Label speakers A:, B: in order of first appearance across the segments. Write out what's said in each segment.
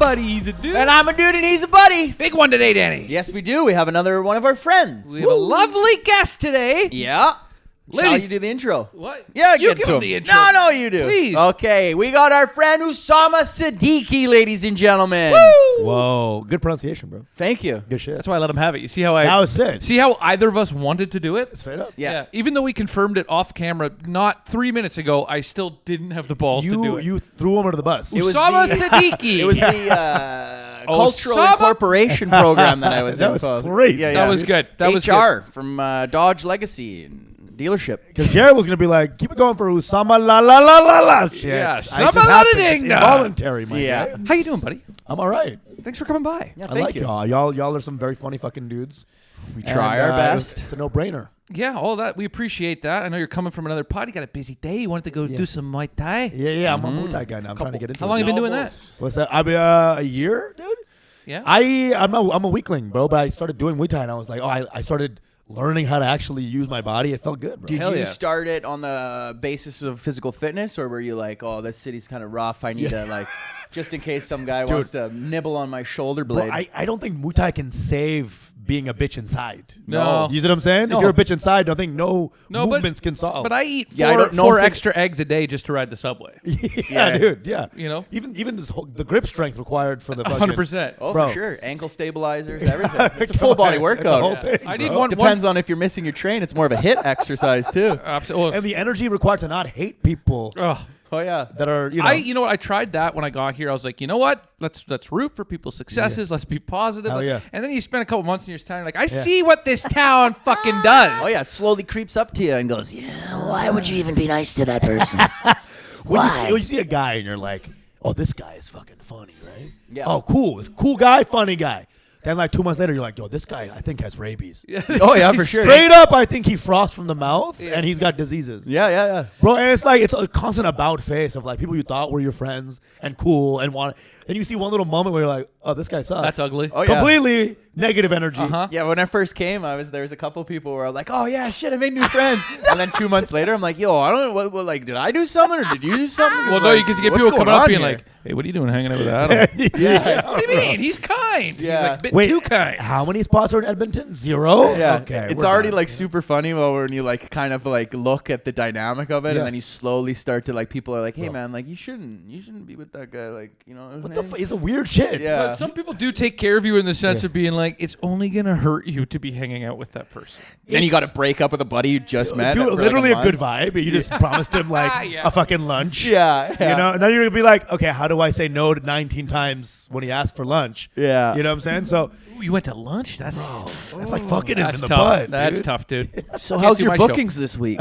A: buddy. He's a dude.
B: And I'm a dude and he's a buddy.
A: Big one today, Danny.
B: Yes, we do. We have another one of our friends.
A: We have a lovely guest today.
B: Yeah. Shall
A: Ladies.
B: you do the intro?
A: What?
B: Yeah,
A: you
B: get
A: give
B: to
A: him
B: him.
A: the intro.
B: No, you do.
A: Please.
B: Okay, we got our friend Usama Siddiquee, ladies and gentlemen.
A: Woo!
C: Whoa, good pronunciation, bro.
B: Thank you.
C: Good shit.
A: That's why I let him have it. You see how I...
C: That was it.
A: See how either of us wanted to do it?
C: Straight up.
B: Yeah.
A: Even though we confirmed it off camera not 3 minutes ago, I still didn't have the balls to do it.
C: You threw him under the bus.
B: It was
A: Usama
B: the-
A: Siddiquee.
B: It was the cultural
A: Osama-
B: incorporation program that I was
C: That
B: in.
C: was
B: for.
C: crazy.
B: Yeah,
A: That
B: yeah.
A: was good. That was
B: HR from Dodge Legacy and dealership.
C: Because Jared was going to be like, keep it going for Usama la la la la la shit.
A: Yeah,
C: I just
A: Usama
C: happened.
A: la
C: It's
A: ding dong.
C: involuntary, my
B: Yeah.
C: guy.
A: How you doing, buddy?
C: I'm all right.
A: Thanks for coming by.
B: Yeah,
C: I
B: thank
C: like
B: you.
C: y'all. Y'all are some very funny fucking dudes.
B: We try
C: And,
B: our best.
C: It's a no-brainer.
A: Yeah, all that. We appreciate that. I know you're coming from another pod. You got a busy day. You wanted to go do some Muay Thai.
C: Yeah, I'm a Muay Thai guy now. I'm trying to get into
A: How long
C: it.
A: have you been doing that?
C: What's that? I mean, a year, dude?
A: Yeah.
C: I'm a weakling, bro, but I started doing Muay Thai and I was like, I started learning how to actually use my body. It felt good, bro.
B: Did
A: Hell
B: you
A: yeah.
B: start it on the basis of physical fitness, or were you like, oh, this city's kind of rough, I need to, like, just in case some guy wants to nibble on my shoulder
C: Bro,
B: blade?
C: I don't think Muay Thai can save being a bitch inside.
A: No.
C: You see what I'm saying?
B: No.
C: If you're a bitch inside, I don't think
A: No,
C: movements can solve.
A: But I eat
B: Yeah, I don't know
A: four
B: if it-
A: extra eggs a day just to ride the subway.
C: yeah, dude, yeah.
A: You know?
C: Even this whole, the grip strength required for the fucking
A: 100%.
B: Oh,
C: Bro.
B: for sure. Ankle stabilizers, everything. It's a full body
C: It's a
B: workout.
C: whole thing,
A: I need
C: bro.
A: one.
B: Depends on if you're missing your train. It's more of a hit exercise, too.
A: Absolutely.
C: And the energy required to not hate people
B: Oh, yeah.
C: that are, you know.
A: You know what? I tried that when I got here. I was like, you know what? Let's root for people's successes. Let's be positive.
C: Hell yeah.
A: And then you spend a couple months in your time, like, I see what this town fucking does.
B: Oh, yeah. It slowly creeps up to you and goes, yeah.
D: Why would you even be nice to that person?
C: when you see a guy and you're like, oh, this guy is fucking funny, right?
B: Yeah.
C: Oh, cool. It's a cool guy, funny guy. Then like 2 months later, you're like, yo, this guy I think has rabies.
B: Oh, yeah, for sure.
C: Straight up, I think he frosts from the mouth and he's got diseases.
B: Yeah, yeah, yeah.
C: Bro, and it's like it's a constant about face of like people you thought were your friends and cool and want. Then you see one little moment where you're like, oh, this guy sucks.
A: That's ugly.
B: Oh, yeah.
C: Completely negative energy.
A: Uh-huh.
B: Yeah, when I first came, there was a couple people where I'm like, oh yeah, shit, I made new friends. And then 2 months later, I'm like, yo, I don't know, what like, did I do something or did you do something?
A: Well, no,
B: Like,
A: because you get
B: what's
A: people
B: going
A: coming up
B: on
A: being
B: here?
A: like, hey, what are you doing hanging out with Adam?
C: yeah.
A: What do you mean? He's kind.
B: Yeah.
A: He's like a bit
C: Wait,
A: too kind.
C: how many spots are in Edmonton? 0?
B: Yeah,
C: Okay.
B: it's
C: we're
B: already
C: done.
B: like super funny when you like kind of like look at the dynamic of it,
C: Yeah.
B: and then you slowly start to like people are like, hey man, like you shouldn't be with that guy, like you know.
C: What the It's a weird shit.
B: Yeah.
A: But some people do take care of you in the sense of being like, it's only going to hurt you to be hanging out with that person.
B: Then you got to break up with a buddy you just met.
C: Dude,
B: for, like,
C: literally a good
B: month.
C: vibe. You just promised him like
A: Yeah.
C: a fucking lunch.
B: Yeah, yeah.
C: You know, and then you're gonna be like, okay, how do I say no to 19 times when he asked for lunch?
B: Yeah.
C: You know what I'm saying? So
A: Ooh, you went to lunch? That's
C: that's like fucking him in
A: that's
C: the
A: tough.
C: butt.
A: That's
C: dude.
A: tough, dude.
B: So
A: Can't
B: how's
A: do
B: your
A: my show.
B: bookings this week?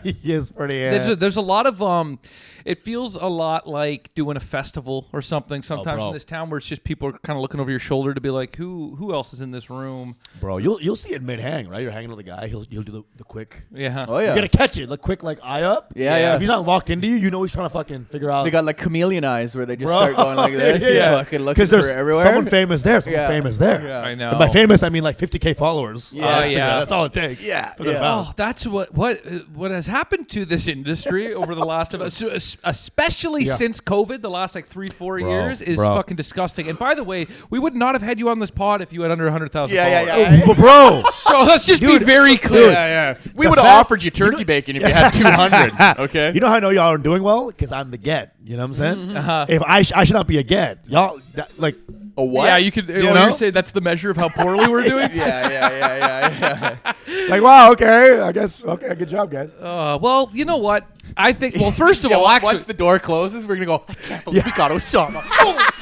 C: He is pretty.
A: There's a lot of it feels a lot like doing a festival or something sometimes
C: bro.
A: in this town where it's just people are kind of looking over your shoulder to be like, who else is in this room?
C: Bro, you'll see it mid hang, right? You're hanging with a guy. He'll do the quick.
A: Yeah.
B: Oh yeah.
C: You're gonna catch it, like quick, like eye up.
B: Yeah, yeah.
C: If he's not locked into you, you know he's trying to fucking figure out.
B: They got like chameleon eyes where they just
C: Bro.
B: start going like this.
C: Yeah.
B: Fucking looking for
C: there's
B: everywhere.
C: someone famous there, someone
B: Yeah.
C: famous there.
B: Yeah.
A: I know.
C: And by famous, I mean like 50K followers.
B: Yeah.
C: on Instagram.
A: Yeah.
C: That's all it takes.
B: Yeah.
C: For the
B: Yeah.
C: amount.
A: Oh, that's what has happened to this industry over the last especially
C: Yeah.
A: since COVID, the last like 3-4
C: Bro,
A: years is
C: bro.
A: fucking disgusting. And by the way, we would not have had you on this pod if you had under 100,000
B: Yeah, yeah,
A: followers.
B: yeah.
C: But bro,
A: So let's just be
C: Dude,
A: very clear.
B: Yeah, yeah. We
C: The
B: would have
C: fact-
B: offered you turkey bacon if you had 200. Okay.
C: you know how I know y'all are doing well? Because I'm the get. You know what I'm saying?
A: Uh-huh.
C: If I should not be a get. Y'all, like,
B: A what?
A: Yeah, you could.
C: You
A: You
C: know?
A: say that's the measure of how poorly we're doing.
B: yeah.
C: like, wow, okay, I guess, okay, good job, guys.
A: Well, you know what? I think. Well, first of
B: Yeah,
A: all, actually,
B: once the door closes, we're gonna go. I can't believe we got Osama.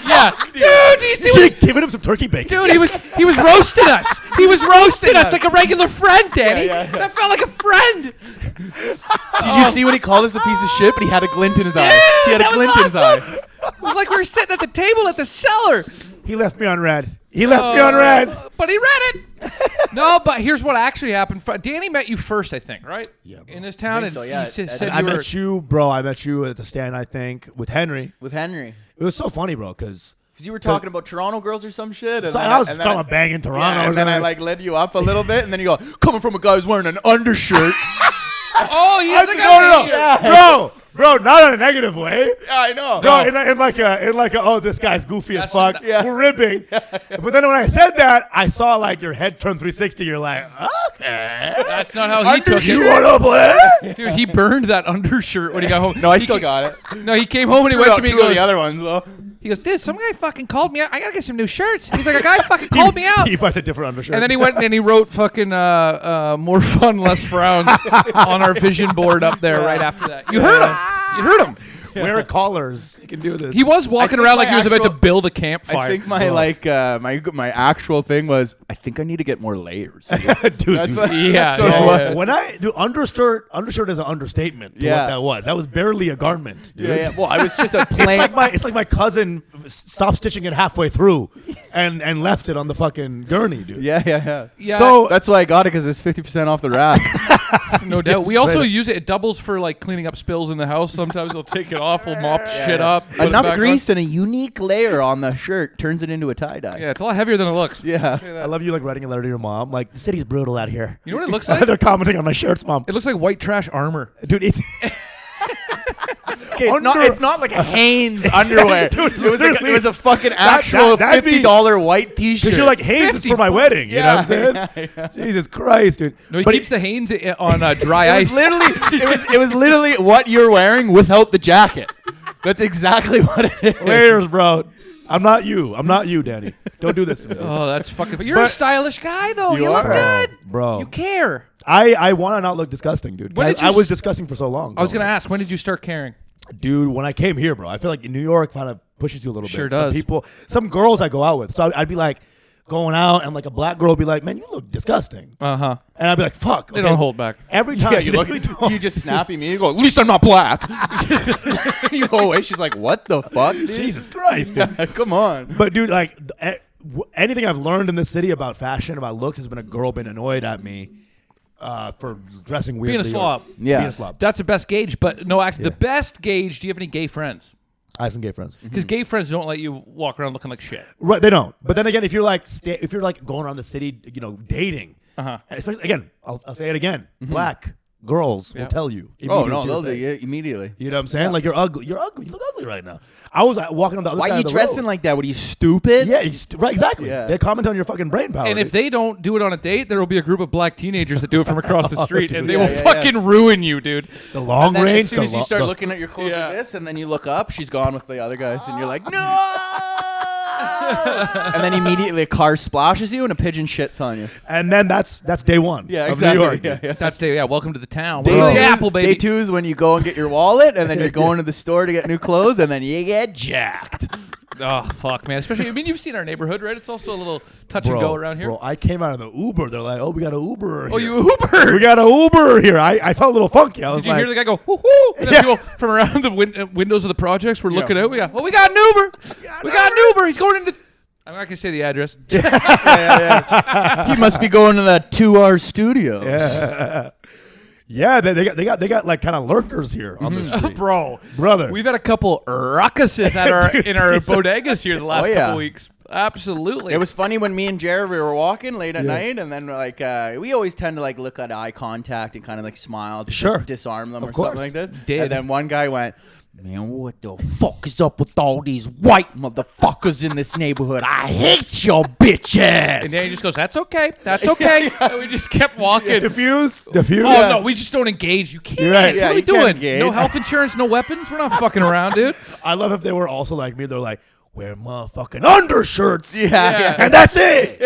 A: yeah, dude, do you see
C: You
A: what?
C: should have given him some turkey bacon.
A: Dude, he was roasting us. He was roasting us like a regular friend, Danny.
B: Yeah.
A: That felt like a friend.
B: Did you see when he called us a piece of shit? But he had a glint in his eye. He had a
A: that was
B: glint in his
A: awesome.
B: eye.
A: It was like we were sitting at the table at the cellar.
C: He left me on red. He left me on red.
A: But he read it. No, but here's what actually happened. Danny met you first, I think, right?
C: Yeah, bro.
A: In this town, and
B: so, yeah.
A: he said
C: I
A: you were.
C: met you, bro. I met you at the stand, I think, with Henry.
B: With Henry.
C: It was so funny, bro, because
B: Because you were talking about Toronto girls or some shit. And
C: I was talking about banging Toronto.
B: Yeah, and then I like led you up a little bit, and then you go, coming from a guy who's wearing an undershirt.
A: Oh, he's like
C: no. Bro, Bro, not in a negative way.
B: Yeah, I know.
C: No, in like a oh, this guy's goofy as fuck.
B: Yeah.
C: We're ribbing. But then when I said that, I saw like your head turn 360. You're like, okay.
A: That's not how he took
C: You
A: it.
C: wanna play?
A: Dude, he burned that undershirt when he got home.
B: No, I
A: He
B: still
A: ca-
B: got it.
A: No, he came home and he went to me. He
B: Two of
A: goes,
B: the other ones though.
A: he goes, dude, some guy fucking called me out. I gotta get some new shirts. He's like, a guy fucking called me out.
C: He buys a different undershirt.
A: And then he went and he wrote fucking more fun, less frowns on our vision board up there right after that. You heard him. You heard him.
C: wear collars. You can do this.
A: He was walking
B: think
A: around like
B: my
A: he was about to
B: actual-
A: build a campfire.
B: I think my my actual thing was I think I need to get more layers.
C: dude.
B: That's what,
A: Yeah,
B: that's what it
A: yeah,
B: was.
A: yeah.
C: When I do undershirt is an understatement. To
B: Yeah.
C: what that was. That was barely a garment, dude.
B: Yeah. Well, I was just a plain.
C: It's like my cousin stopped stitching it halfway through, and left it on the fucking gurney, dude.
B: Yeah.
A: Yeah,
C: So
B: That's why I got it because it was 50% off the rack.
A: no doubt.
C: Yes,
A: We also
C: right.
A: use it. It doubles for like cleaning up spills in the house. Sometimes we'll take it off. We'll mop shit up. put it
B: Enough
A: back
B: grease and a unique layer on the shirt turns it into a tie dye.
A: on. Yeah, it's a lot heavier than it looks.
B: Yeah.
C: I love you like writing a letter to your mom. Like the city's brutal out here.
A: You know what it looks like?
C: They're commenting on my shirts, mom.
A: It looks like white trash armor.
C: Dude, it's
B: Okay, it's not like a Hanes underwear.
C: Dude,
B: it was a fucking actual
C: that'd be-
B: $50 white T-shirt.
C: because you're like, Hayes is
A: 50
C: for my wedding. You know what I'm saying?
B: Yeah.
C: Jesus Christ, dude.
A: No, he
C: But
A: keeps the Hanes on dry
B: It
A: ice.
B: was literally it was literally what you're wearing without the jacket. That's exactly what it is.
C: layers, bro. I'm not you, Danny. Don't do this to me.
A: Oh, that's fucking. You're a
C: But-
A: stylish guy, though. You look
B: are.
A: good.
C: Bro.
A: You care.
C: I want to not look disgusting, dude.
A: When did you
C: I was
A: s-
C: disgusting for so long.
A: I was gonna ask, when did you start caring?
C: Dude, when I came here, bro, I feel like in New York kind of pushes you a little
A: Sure
C: bit. Some
A: does.
C: people, some girls I go out with. So I'd be like going out and like a black girl would be like, man, you look disgusting.
A: Uh huh.
C: And I'd be like, fuck.
A: They
C: okay.
A: don't hold back.
C: Every time
B: Yeah, you look. You just snappy me. You go. At least I'm not black. You go away. She's like, "What the fuck, dude?
C: Jesus Christ, dude.
B: Come on."
C: But dude, like anything I've learned in this city about fashion, about looks, has been a girl being annoyed at me for dressing weirdly.
A: Being a slob.
B: Yeah.
C: Being a slob.
A: That's the best gauge. But no, actually, the best gauge. Do you have any gay friends?
C: I have some gay friends.
A: Because gay friends don't let you walk around looking like shit.
C: Right, they don't. But then again, if you're like going around the city, dating,
A: Uh-huh.
C: especially again, I'll say it again, black girls will tell you.
B: Oh
C: immediately
B: no,
C: to your
B: they'll do
C: face.
B: it immediately.
C: You know what I'm saying? Like you're ugly. You're ugly. You look ugly right now. I was walking on the other
B: Why
C: side
B: are you
C: of the
B: dressing
C: road.
B: like that? What are you stupid?
C: Yeah, right, exactly.
B: Yeah.
C: They comment on your fucking brain power.
A: And if
C: dude.
A: they don't do it on a date, there will be a group of black teenagers that do it from across the street,
C: dude.
A: and they
B: Yeah,
A: will
B: yeah,
A: fucking ruin you, dude.
C: the long
B: And then
C: range,
B: as soon as you start
C: the-
B: looking at your clothes
A: Yeah.
B: like this, and then you look up, she's gone with the other guys, and you're like, no. And then immediately a car splashes you and a pigeon shits on you.
C: and then that's day one.
B: Yeah,
C: of
B: exactly.
C: New York.
B: Yeah, yeah.
A: That's day. Yeah, welcome to the town.
B: Day
A: Welcome to
B: two,
A: the apple, baby.
B: Day two is when you go and get your wallet, and then you're going to the store to get new clothes, and then you get jacked.
A: Oh fuck, man! Especially, I mean, you've seen our neighborhood, right? It's also a little touch and go around here.
C: Bro, I came out of the Uber. They're like, oh, we got an Uber
A: Oh,
C: here.
A: you Uber?
C: We got an Uber here. I felt a little funky. I was
A: Did you
C: like,
A: hear the guy go, whoo hoo? And then people from around the windows of the projects were looking out. We got an Uber. We got an Uber. He's going into. I'm not gonna say the address.
B: He must be going to that 2R studio.
C: yeah, they got like kind of lurkers here on the street.
A: Bro,
C: Brother.
A: we've had a couple ruckuses at our in our bodegas here the last
B: yeah.
A: couple weeks. Absolutely.
B: It was funny when me and Jared we were walking late at night, and then like we always tend to like look at eye contact and kind of like smile to
C: Sure.
B: just disarm them or
C: course.
B: something like this.
A: Did.
B: And then one guy went, "Man, what the fuck is up with all these white motherfuckers in this neighborhood? I hate your bitch ass."
A: and then he just goes, "That's okay. That's okay." And we just kept walking.
C: Diffuse.
A: Oh
C: Yeah.
A: no, we just don't engage. You can't.
C: You're right.
A: What are we
B: you can't
A: doing?
B: engage.
A: No health insurance, no weapons. We're not fucking around, dude.
C: I love if they were also like me. They're like, wear motherfucking undershirts.
B: Yeah.
C: And that's it.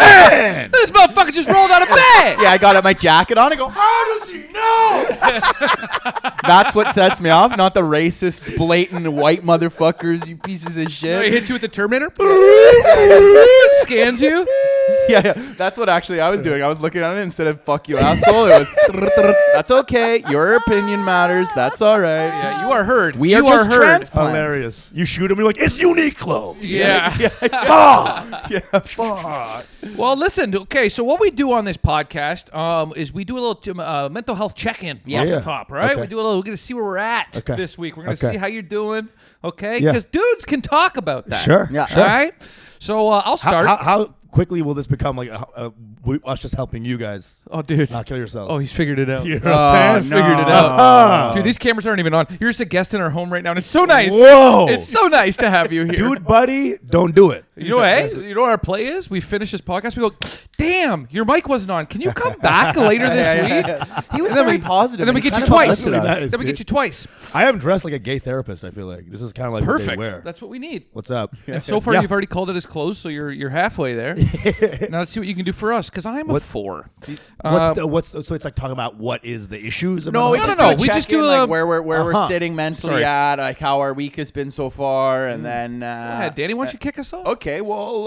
C: Man.
A: This motherfucker just rolled out of bed.
B: Yeah, I got my jacket on. I go, how does he know? That's what sets me off, not the racist, blatant white motherfuckers, you pieces of
A: He
B: shit.
A: hits you with the Terminator. Scans you.
B: Yeah, that's what actually I was doing. I was looking at it instead of "fuck you, asshole." It was, "That's okay. Your opinion matters. That's all right."
A: Yeah, you are heard.
B: We
A: you
B: are just
A: heard.
B: transplants.
C: Hilarious. You shoot him, you're like, it's Uniqlo.
A: Yeah.
C: Fuck.
A: Well, listen. Okay, so what we do on this podcast is we do a little mental health check-in off
C: Yeah.
A: the top, right?
C: Okay.
A: We do a little. We're gonna see where we're at
C: Okay.
A: this week. We're gonna
C: Okay.
A: see how you're doing. Okay,
C: Yeah.
A: because dudes can talk about that.
C: Sure.
B: Yeah.
C: Sure.
A: All right. So I'll start.
C: How quickly will this become like us just helping you guys
A: Oh, dude.
C: not kill yourselves?
A: Oh, he's figured it out.
C: you know what I'm saying?
A: Figured it out. Dude, these cameras aren't even on. You're just a guest in our home right now, and it's so nice.
C: Whoa.
A: It's so nice to have you here.
C: Dude, buddy, don't do it.
A: You know, hey, you know what our play is? We finish this podcast. We go, damn, your mic wasn't on. Can you come back later this week?
B: He was
A: And then
B: very
A: we-
B: positive.
A: And then we
B: He
A: get you
B: kind of
A: twice.
B: uplifted us.
C: Nice,
A: Then we get
C: dude.
A: you twice.
C: I am dressed like a gay therapist. I feel like this is kind of like what they
A: Perfect.
C: wear.
A: That's what we need.
C: What's up?
A: And so far,
C: Yeah.
A: you've already called it as close, so you're halfway there. Now let's see what you can do for us, because I'm a 4.
C: So it's like talking about what is the issues? Of
B: No,
C: my
B: we
C: life?
B: just
A: no,
B: do a
A: we just
B: check-in,
A: do
B: like
A: a-
B: where we're
C: Uh-huh.
B: sitting mentally
A: Sorry.
B: at, like how our week has been so far, and then
A: Go ahead, Danny, why don't you kick us off?
B: okay, well,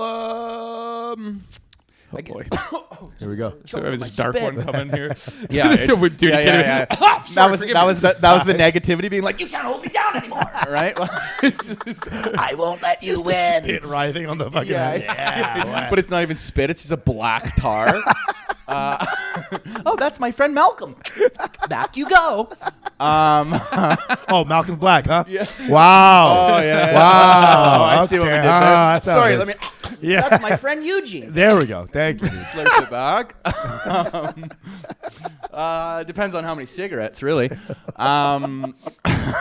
A: Oh, boy.
C: Here we go.
A: So we have
B: my
A: this dark
B: spit.
A: one coming here.
B: Yeah,
A: So we're- dude,
B: yeah,
A: you can't
B: yeah,
A: even-
B: yeah.
A: Ah, sorry, forgive me.
B: that was the negativity being like, you can't hold me down anymore, right?
D: I won't let you win.
C: Spit writhing on the fucking.
B: Yeah. But it's not even spit; it's just a black tar. Oh, that's my friend Malcolm. Back you go.
C: Oh, Malcolm Black, huh?
B: Yeah.
C: Wow.
B: Oh yeah.
C: Wow.
B: Oh, I see what we did
C: Okay.
B: there.
C: That's how
B: Sorry,
C: it
B: let
C: is.
B: me.
C: Yeah.
B: That's my friend Eugene.
C: There we go. Thank you.
B: Slurp it back. Depends on how many cigarettes, really.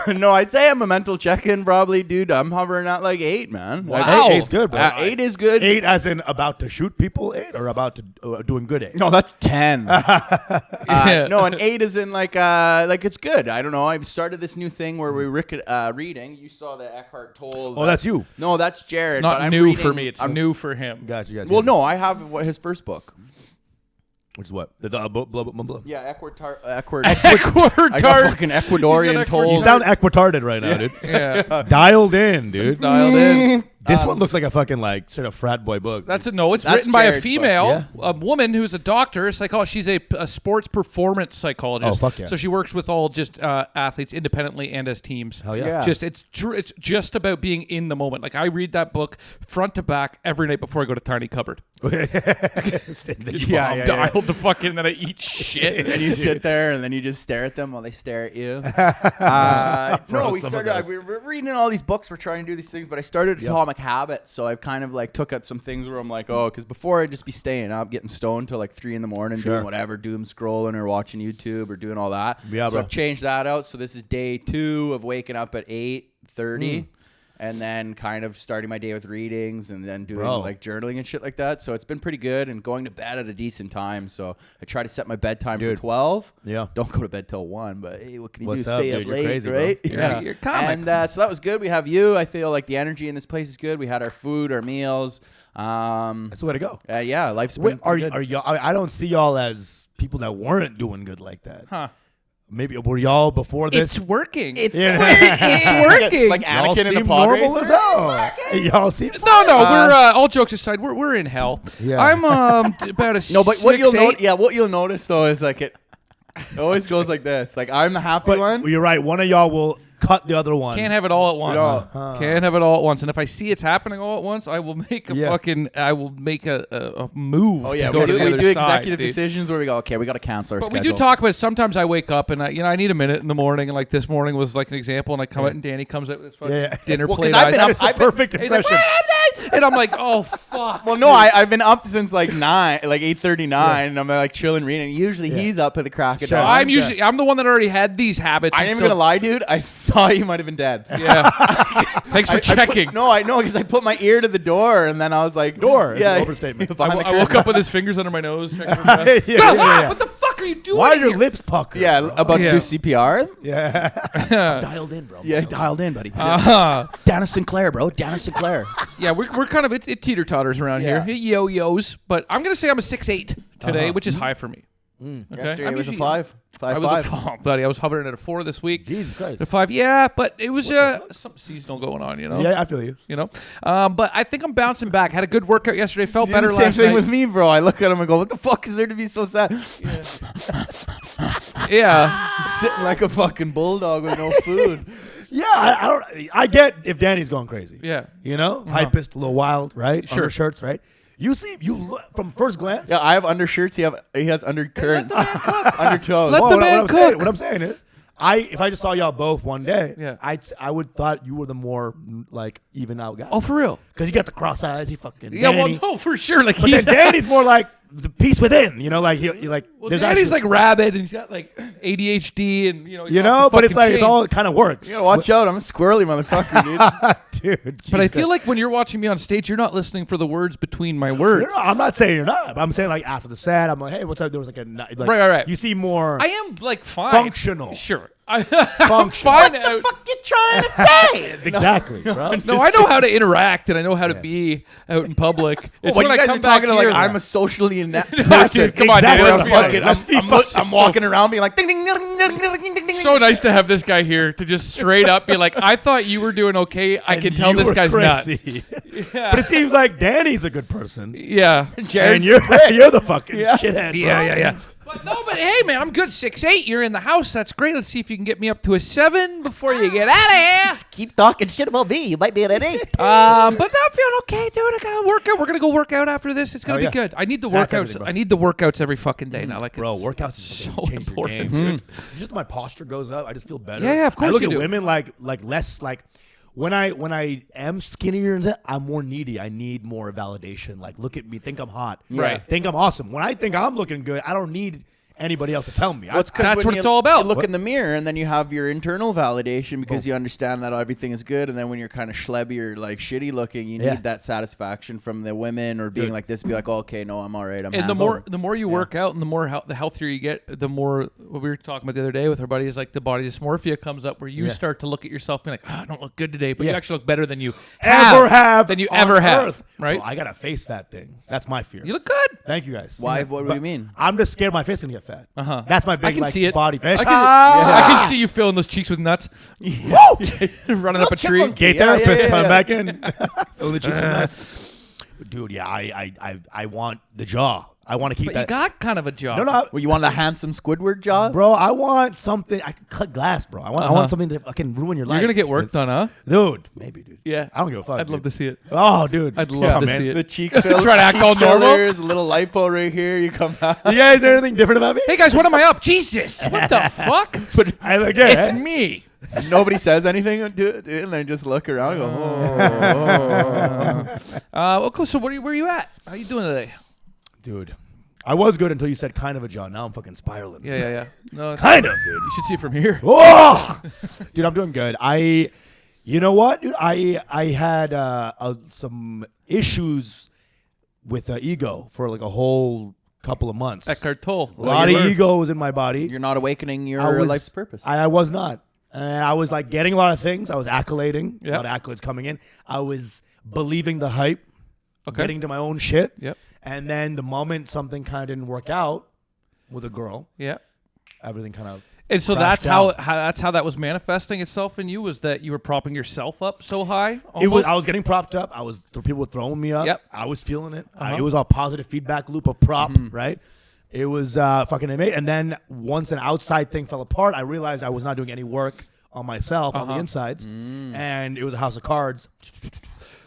B: No, I'd say I'm a mental check-in probably, dude. I'm hovering at like 8, man. Like,
A: Wow.
C: Eight's good, bro.
B: 8 is good.
C: 8 as in about to shoot people 8 or about to doing good 8?
B: No, that's 10.
A: Yeah.
B: No, an 8 is in like it's good. I don't know. I've started this new thing where we're reading. You saw the Eckhart Tolle.
C: Oh, that's you.
B: No, that's Jared.
A: It's not
B: but I'm
A: new
B: reading,
A: for me. It's
B: I'm,
A: new for him.
C: Gotcha.
B: Well, no, I have his first book.
C: Which is what? The blah, blah, blah, blah.
B: Yeah, Ecuador. I got
A: Ecuador.
B: fucking Ecuadorian
A: He's an
B: Tolle.
C: You sound equitarded right now, dude.
A: Yeah.
C: Dialed in, dude.
A: Dialed in.
C: This one looks like a fucking like sort of frat boy book.
A: It's
B: That's
A: written by a
B: Jared's book.
A: female,
C: Yeah.
A: a woman who's a doctor, a psychologist. She's a sports performance psychologist.
C: Oh, fuck yeah.
A: So she works with all just athletes independently and as teams.
C: Hell yeah.
B: Yeah.
A: Just it's just about being in the moment. Like I read that book front to back every night before I go to tiny cupboard.
B: Yeah,
A: I'm dialed the fuck in, then I eat shit.
B: And you sit there and then you just stare at them while they stare at you. No, we
C: some of
B: started.
C: those.
B: We're reading all these books. We're trying to do these things, but I started Atomic Habits, so I've kind of like took out some things where I'm like, oh, because before I'd just be staying up, getting stoned till like 3 a.m, doing whatever, doom scrolling or watching YouTube or doing all that.
C: Yeah,
B: so
C: bro.
B: I've changed that out. So this is day 2 of waking up at 8:30. And then kind of starting my day with readings and then doing like journaling and shit like that. So it's been pretty good and going to bed at a decent time. So I try to set my bedtime for 12.
C: Yeah.
B: Don't go to bed till 1, but hey, what can you
C: What's
B: do?
C: up,
B: Stay
C: dude?
B: up
C: You're
B: late,
C: crazy, bro.
B: right?
A: Yeah, you're a comic.
B: And so that was good. We have you. I feel like the energy in this place is good. We had our food, our meals.
C: That's the way to go.
B: Yeah, life's been
C: Wait, are
B: good.
C: y'all? I don't see y'all as people that weren't doing good like that.
A: Huh.
C: Maybe were y'all before this?
A: It's working.
B: It's
C: Yeah.
A: It's working.
B: Like
C: Y'all
B: Anakin in the
C: seem
B: pod
C: normal
B: racer.
C: as hell. Y'all seem
A: No, we're all jokes aside. We're in hell.
C: Yeah.
A: I'm about a
B: No, but what you'll
A: 6'8".
B: what you'll notice though is like it always goes like this. Like I'm the happy
C: But
B: one.
C: you're right. One of y'all will cut the other one.
A: Can't have it all at once.
B: No.
A: Can't have it all at once. And if I see it's happening all at once, I will make a move.
B: Oh yeah,
A: to go
B: we
A: to
B: do,
A: the
B: we
A: other
B: do
A: side,
B: executive
A: dude.
B: decisions where we go, okay, we got to cancel our
A: But
B: schedule.
A: we do talk about it. Sometimes I wake up and I need a minute in the morning, and like this morning was like an example, and I come out and Danny comes out with this fucking
C: Yeah.
A: dinner
B: Well, 'cause
A: plate.
B: I've been
A: eyes.
B: up-
C: That's a perfect
A: He's like,
C: impression.
A: and I'm like, oh fuck.
B: Well, no, I've been up since like 8:39, and I'm like chilling reading. Usually he's up at the crack of dawn.
A: I'm the one that already had these habits.
B: I
A: and
B: ain't even
A: still-
B: gonna lie, dude. I thought you might have been dead.
A: Yeah. Thanks for checking.
B: I know because I put my ear to the door, and then I was like,
C: Door is
B: Yeah,
C: an overstatement.
B: behind the
A: I woke
B: curtain.
A: up with his fingers under my nose. Checking for breath.
C: Yeah.
A: What the fuck are you doing?
C: Why are your
A: here?
C: lips puckered?
B: Yeah,
C: bro?
B: about to
A: Yeah.
B: do CPR.
C: Yeah. Dialed in, bro.
B: Yeah, dialed in, buddy.
A: Uh-huh.
B: Down to Sinclair, bro. Down to Sinclair.
A: Yeah, we're kind of it teeter totters around
B: Yeah.
A: here. It yo-yos, but I'm gonna say I'm a 6'8" today, which is high for me.
B: Yesterday
A: I'm
B: it was a
A: usually-
B: 5.
A: I was a 5, buddy. I was hovering at a 4 this week.
C: Jesus Christ.
A: A 5, yeah, but it was something seasonal going on, you know.
C: Yeah, I feel you.
A: You know, but I think I'm bouncing back. Had a good workout yesterday. Felt
B: Did
A: better
B: the same
A: last
B: thing
A: night.
B: with me, bro. I look at him and go, "What the fuck is there to be so sad?"
A: Yeah,
B: Sitting like a fucking bulldog with no food.
C: Yeah, I get if Danny's going crazy.
A: yeah.
C: You know, hypist, a little wild, right?
A: Sure.
C: Undershirts, right? You see, you look, from first glance.
B: Yeah, I have undershirts. He has undercurrents, undertows.
A: Let the man cook.
C: What I'm saying is, if I just saw y'all both one day,
A: Yeah.
C: I would thought you were the more like even out guy.
A: Oh, for real?
C: Because you got the cross eyes. He fucking
A: Yeah,
C: Danny.
A: well, no, for sure. Like
C: But
A: he's
C: then Danny's more like the peace within. You know, like he like.
A: well,
C: there's
A: Danny's
C: actually-
A: like rabid and he's got like ADHD and he's
C: you
A: off
C: know,
A: the
C: but it's
A: fucking
C: like it's
A: chain.
C: all it kind of works.
B: Yeah, watch out. I'm a squirrely motherfucker, dude.
C: dude.
A: But I
C: Jesus
A: feel
C: Christ.
A: like when you're watching me on stage, you're not listening for the words between my words.
C: No, I'm not saying you're not. But I'm saying like after the set, I'm like, hey, what's up? There was like a like,
A: Right.
C: You see more.
A: I am like fine.
C: Functional.
A: Sure.
C: Functional.
A: Fine.
D: What the fuck you trying to say?
C: Exactly, bro.
A: No, I know how to interact and I know how to be out in public. It's
B: When you
A: I
B: guys
A: come
B: are talking
A: back
B: to like
A: here-
B: I'm a socially inept person.
C: Dude, come on,
A: Exactly.
C: dude.
A: Let's be honest.
C: Let's be fucking-
B: I'm walking around being like ding ding ding ding ding ding ding ding.
A: So nice to have this guy here to just straight up be like, I thought you were doing okay. I
C: And
A: can tell
C: you
A: this
C: were
A: guy's
C: crazy.
A: nuts. Yeah.
C: But it seems like Danny's a good person.
A: Yeah.
B: Jared's
C: And you're you're the fucking
B: Yeah.
C: shithead.
A: Yeah. But no, but hey, man, I'm good. 6'8". You're in the house. That's great. Let's see if you can get me up to a 7 before you get out of here.
D: Keep talking shit about me. You might be at an 8.
A: But no, I'm feeling okay, dude. I got to work out. We're gonna go work out after this. It's gonna
C: Oh,
A: be
C: yeah.
A: good. I need the
C: That's
A: workouts.
C: everything, bro.
A: I need the workouts every fucking day now. Like,
C: Bro,
A: it's
C: workouts is
A: so
C: fucking change your
A: important.
C: game, dude. Just my posture goes up. I just feel better.
A: Yeah, of course
C: I look
A: you
C: at
A: do.
C: women like less like when I am skinnier and that, I'm more needy. I need more validation. Like, look at me, think I'm hot.
A: Right.
C: Think I'm awesome. When I think I'm looking good, I don't need anybody else to tell me.
B: Well, it's 'cause
A: That's
B: when
A: what
B: you-
A: it's all about.
B: You look in the mirror and then you have your internal validation because you understand that everything is good. And then when you're kind of schlebby or like shitty looking, you
C: Yeah.
B: need that satisfaction from the women or being like this. Be like, oh, okay, no, I'm all right. I'm
A: And the
B: handsome.
A: more you work out and the more the healthier you get, the more what we were talking about the other day with our buddy is like the body dysmorphia comes up where you
C: Yeah.
A: start to look at yourself being like, oh, I don't look good today, but you
C: Yeah.
A: actually look better than you
C: ever have
A: than you
C: on
A: ever have,
C: Earth.
A: right?
C: Bro, I got a face fat thing. That's my fear.
A: You look good.
C: Thank you guys.
B: Why? What do
C: But
B: you mean?
C: I'm just scared my face is gonna get fat.
A: Uh-huh.
C: That's my big
A: I can
C: like
A: see it.
C: body fish.
A: I can see you filling those cheeks with nuts, running up a tree.
B: chipmunk.
C: Gay
B: Yeah,
C: therapist
B: yeah,
C: coming
B: yeah.
C: back in. Fill the cheeks with nuts. Dude, yeah, I want the jaw. I want to keep
A: But
C: that.
A: you got kind of a jaw.
C: no,
B: Well, you want the handsome Squidward jaw?
C: bro. I want something. I can cut glass, bro. I want something that can ruin your life.
A: You're gonna get work done, huh?
C: dude. Maybe, dude.
A: Yeah.
C: I don't give a fuck.
A: I'd love to see it.
C: Oh, dude.
A: I'd love to
C: man.
A: see it.
B: The cheek fillers.
A: Try to act
B: cheek
A: all normal?
B: fillers, a little lipo right here. You come out.
C: You guys know anything different about me?
A: Hey guys, what am I up? Jesus, what the fuck? But
C: I look good.
A: it's me.
B: Nobody says anything, and they just look around and go, oh.
A: Okay, so where are you at? How you doing today?
C: Dude. I was good until you said kind of a jaw. Now I'm fucking spiraling.
A: Yeah. No,
C: Kind of, dude.
A: you should see it from here.
C: Oh, dude, I'm doing good. You know what, dude? I had some issues with ego for like a whole couple of months.
A: Eckhart Tolle.
C: A lot of ego was in my body.
B: You're not awakening
C: I
B: your
C: was-
B: life's purpose.
C: I was not. I was like getting a lot of things. I was accolading.
A: Yep.
C: A lot of accolades coming in. I was believing the hype.
A: Okay.
C: Getting to my own shit.
A: Yep.
C: And then the moment something kind of didn't work out with a girl,
A: Yeah.
C: everything kind of.
A: And so
C: crashed
A: that's
C: down.
A: how that was manifesting itself in you, was that you were propping yourself up so high.
C: It was.
A: almost?
C: I was getting propped up. People were throwing me up.
A: Yep.
C: I was feeling it.
A: Uh-huh.
C: It was a positive feedback loop of prop, right? It was fucking amazing. And then once an outside thing fell apart, I realized I was not doing any work on myself on the insides, and it was a house of cards.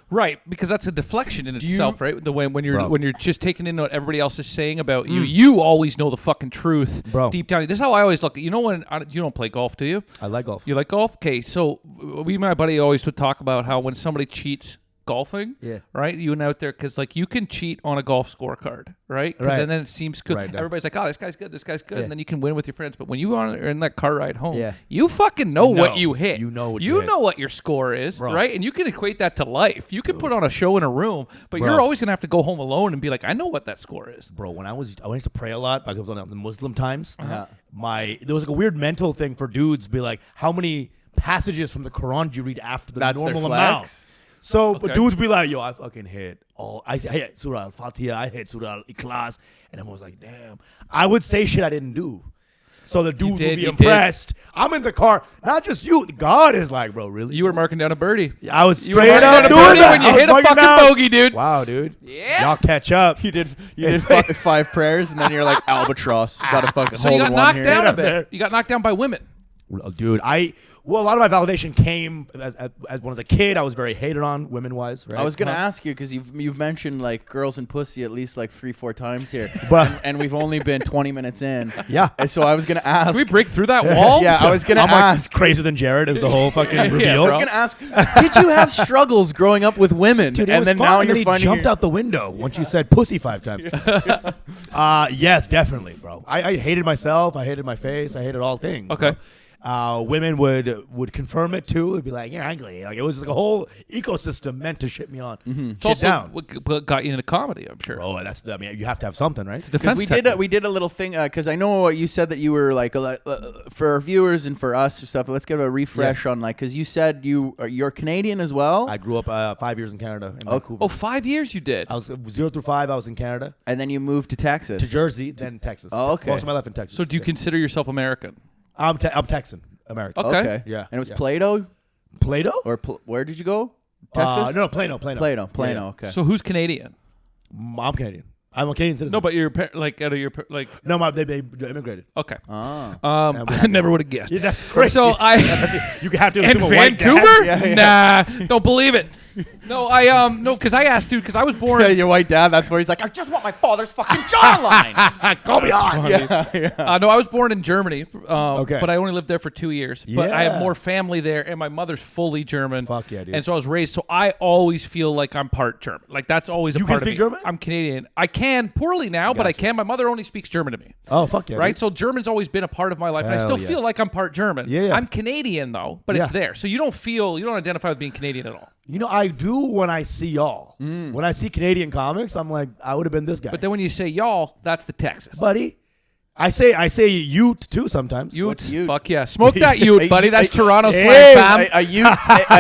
A: Right, because that's a deflection in itself, right? The way when
C: Bro.
A: you're just taking in what everybody else is saying about you, you always know the fucking truth,
C: Bro.
A: deep down. This is how I always look. You know when you don't play golf, do you?
C: I like golf.
A: You like golf? Okay, so we, my buddy, always would talk about how when somebody cheats golfing,
C: Yeah.
A: right? You went out there because like you can cheat on a golf scorecard, right? 'Cause
C: Right.
A: then it seems good.
C: Right, yeah.
A: Everybody's like, oh, this guy's good,
C: Yeah.
A: and then you can win with your friends. But when you are in that car ride home,
C: Yeah.
A: you fucking know
C: You
A: what
C: know.
A: you hit.
C: You know what
A: you
C: you hit.
A: know what your score is,
C: Bro.
A: right? And you can equate that to life. You can put on a show in a room, but
C: Bro.
A: you're always gonna have to go home alone and be like, I know what that score is.
C: Bro, when I used to pray a lot, like I was on the Muslim times.
B: Uh-huh.
C: There was like a weird mental thing for dudes, be like, how many passages from the Quran do you read after the
B: That's their
C: normal
B: flex?
C: amount? So, but
A: Okay.
C: dudes be like, yo, I fucking hit I hit Surah Al-Fatiha, I hit Surah Al-Ikhlas, and I was like, damn. I would say shit I didn't do. So the dudes
A: did,
C: would be
A: you
C: impressed. I'm in the car, not just you. God is like, bro, really?
A: You were marking down a birdie.
C: I was
A: You were
C: straight
A: marking
C: up
A: down a
C: doing
A: birdie
C: that.
A: when you
C: I was
A: hit a
C: bugging
A: fucking
C: out.
A: bogey, dude.
C: Wow, dude.
A: Yeah.
C: Y'all catch up.
B: You did five prayers, and then you're like albatross. Got to fucking
A: So you
B: hold
A: got
B: one
A: knocked
B: here.
A: down a
C: there.
A: bit. You got knocked down by women.
C: Dude, Well, a lot of my validation came as when I was a kid. I was very hated on women-wise. Right?
B: I was gonna ask you because you've mentioned like girls and pussy at least like 3-4 times here,
C: But-
B: and we've only been 20 minutes in.
C: Yeah.
B: And so I was gonna ask.
A: Can we break through that wall?
B: Yeah, I was gonna
C: I'm
B: ask.
C: like crazier than Jared is the whole fucking reveal.
B: I was gonna ask. Did you have struggles growing up with women?
C: Dude, it
B: and
C: was
B: then
C: fun,
B: now
C: and then
B: you're
C: he
B: finding
C: jumped out the window once you said pussy 5 times. Yes, definitely, bro. I hated myself. I hated my face. I hated all things.
A: Okay.
C: Bro. Women would confirm it too. It'd be like, "You're ugly." Like it was like a whole ecosystem meant to shit me on,
A: It's
C: shit
A: also
C: down.
A: what got you into comedy, I'm sure.
C: Bro, I mean, you have to have something, right?
A: Defense
B: we
A: technique.
B: did a little thing because I know you said that you were like for our viewers and for us and stuff. Let's give a refresh on like because you said you're Canadian as well,
C: I grew up 5 years in Canada, in Vancouver.
A: Oh, 5 years you did.
C: I was 0 through 5. I was in Canada,
B: and then you moved to Texas.
C: to Jersey, then Texas.
B: Oh, okay.
C: Most of my life in Texas.
A: So do you
C: Yeah.
A: consider yourself American?
C: I'm Texan American.
A: Okay.
C: Yeah,
B: And it was
C: yeah.
B: Plato
C: Play-Doh?
B: or where did you go? Texas.
C: No, Plano.
B: Plano.
C: Yeah.
B: Okay.
A: So who's Canadian?
C: I'm Canadian. I'm a Canadian citizen.
A: No, but you're like out of your like.
C: No, they immigrated.
A: Okay.
B: Ah.
A: I never would have guessed.
C: Yeah, that's crazy.
A: So I
C: you have to
A: in
C: assume a white dad.
A: Vancouver?
B: Yeah,
A: Nah, don't believe it. No, I no, because I asked, dude, because I was born.
B: Yeah, your white dad. That's where he's like, I just want my father's fucking jawline.
C: Call me on.
A: No, I was born in Germany.
C: Okay.
A: But I only lived there for 2 years. But I have
C: Yeah.
A: more family there, and my mother's fully German.
C: Fuck yeah, dude.
A: And so I was raised. So I always feel like I'm part German. Like that's always a
C: You
A: part
C: can
A: of
C: speak
A: me.
C: German?
A: I'm Canadian. I can poorly now, but I
C: Gotcha.
A: can. My mother only speaks German to me.
C: Oh, fuck yeah.
A: Right,
C: dude.
A: so German's always been a part of my life, and I
C: Hell
A: still
C: yeah.
A: feel like I'm part German.
C: Yeah.
A: I'm Canadian though, but it's
C: Yeah.
A: there. So you don't identify with being Canadian at all.
C: You know, I do when I see y'all. When I see Canadian comics, I'm like, I would have been this guy.
A: But then when you say y'all, that's the Texas.
C: buddy, I say Ute too sometimes.
A: Ute,
B: What's Ute?
A: fuck yeah, smoke that Ute, buddy. That's Toronto
C: Hey,
A: slang, fam.
B: a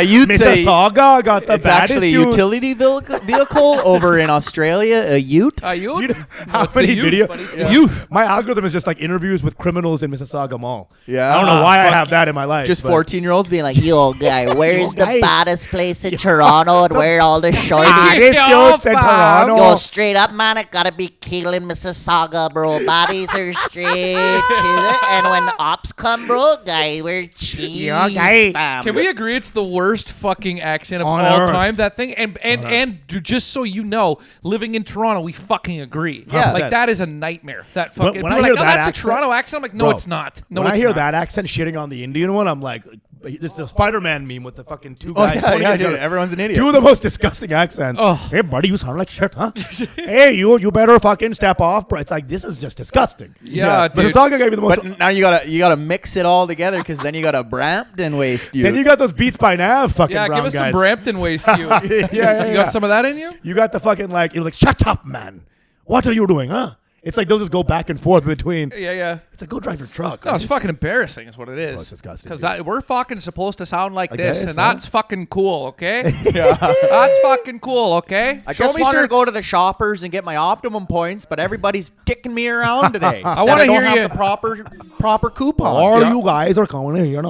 B: you'd say
C: Mississauga got the
B: it's
C: baddest
B: actually a
C: Utes.
B: utility vehicle over in Australia. A Ute.
A: A Ute?
C: Do you know how
A: What's the
C: many
A: youth,
C: video?
A: buddy? It's
C: Yeah.
A: the youth.
C: My algorithm is just like interviews with criminals in Mississauga Mall.
B: Yeah.
C: I don't know why I have that in my life.
B: Just
C: but-
B: 14-year-olds being like,
D: Yo, guy, where's the
C: guy.
D: baddest place in Toronto and where all the shorties
C: Baddest
A: Yo,
C: Utes in
A: fam.
C: Toronto.
D: go straight up, man? It gotta be killing Mississauga, bro. Bodies are straight to it. And when ops come, bro, guy, we're cheese,
C: Yeah, guy.
D: fam.
A: Can we agree it's the worst fucking accent of
C: On
A: all
C: earth.
A: time? That thing, and just so you know, living in Toronto, we fucking agree.
B: Yeah.
A: like that is a nightmare. That fucking.
C: when I
A: people are
C: hear
A: like, oh,
C: that
A: that's
C: accent-
A: a Toronto accent. I'm like, no,
C: Bro,
A: it's not. No,
C: when
A: it's
C: I hear
A: not.
C: that accent shitting on the Indian one, I'm like, this is the Spider-Man meme with the fucking two
B: oh
C: guys.
B: yeah,
C: pointing
B: yeah,
C: at each
B: dude.
C: other.
B: Everyone's an idiot.
C: Two of the most disgusting accents.
A: Oh.
C: Hey, buddy, you sound like shit, huh? Hey, you better fucking step off, bro. It's like, this is just disgusting.
A: Yeah,
C: But
A: dude.
C: Mississauga gave me the most.
B: But now you gotta mix it all together because then you got a Brampton waste.
C: Then you got those Beats by Nav fucking
A: Yeah,
C: brown
A: give us
C: guys.
A: some Brampton waste. You,
C: yeah,
A: you
C: yeah.
A: got some of that in you?
C: You got the fucking like, you're like, shut up, man. What are you doing, huh? It's like they'll just go back and forth between.
A: Yeah.
C: It's like, go drive your truck.
A: No, it's fucking embarrassing. Is what it is.
C: it's disgusting,
A: Because we're fucking supposed to sound like
C: Like
A: this,
C: this,
A: and
C: huh?
A: that's fucking cool. Okay. Yeah. That's fucking cool. Okay.
B: I just wanted to go to the shoppers and get my optimum points, but everybody's dicking me around today.
A: I wanna
B: don't
A: hear
B: have
A: you-
B: the proper coupon.
C: All
A: Yeah.
C: you guys are coming here.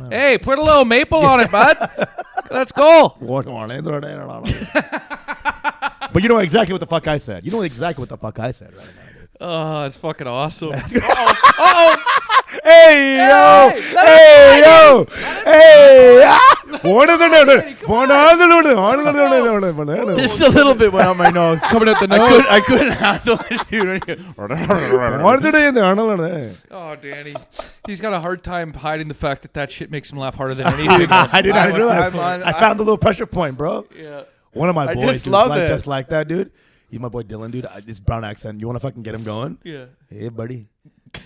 A: Hey, put a little maple on it, bud. Let's go.
C: But you know exactly what the fuck I said. You know exactly what the fuck I said right now. Dude.
A: Oh, it's fucking awesome.
C: Hey yo!
A: Hey,
C: Hey yo! Hey!
B: Just a little bit went on my nose.
A: Coming out the nose.
B: I couldn't handle it, dude.
A: Oh, Danny. He's got a hard time hiding the fact that shit makes him laugh harder than anything.
C: I did not realize.
B: I'm on-
C: I found the little pressure point, bro.
A: Yeah.
C: One of my
B: I
C: boys,
B: just
C: dude,
B: love
C: like,
B: it.
C: just like that, dude. He's my boy Dylan, dude. This brown accent. You want to fucking get him going?
A: Yeah.
C: Hey, buddy.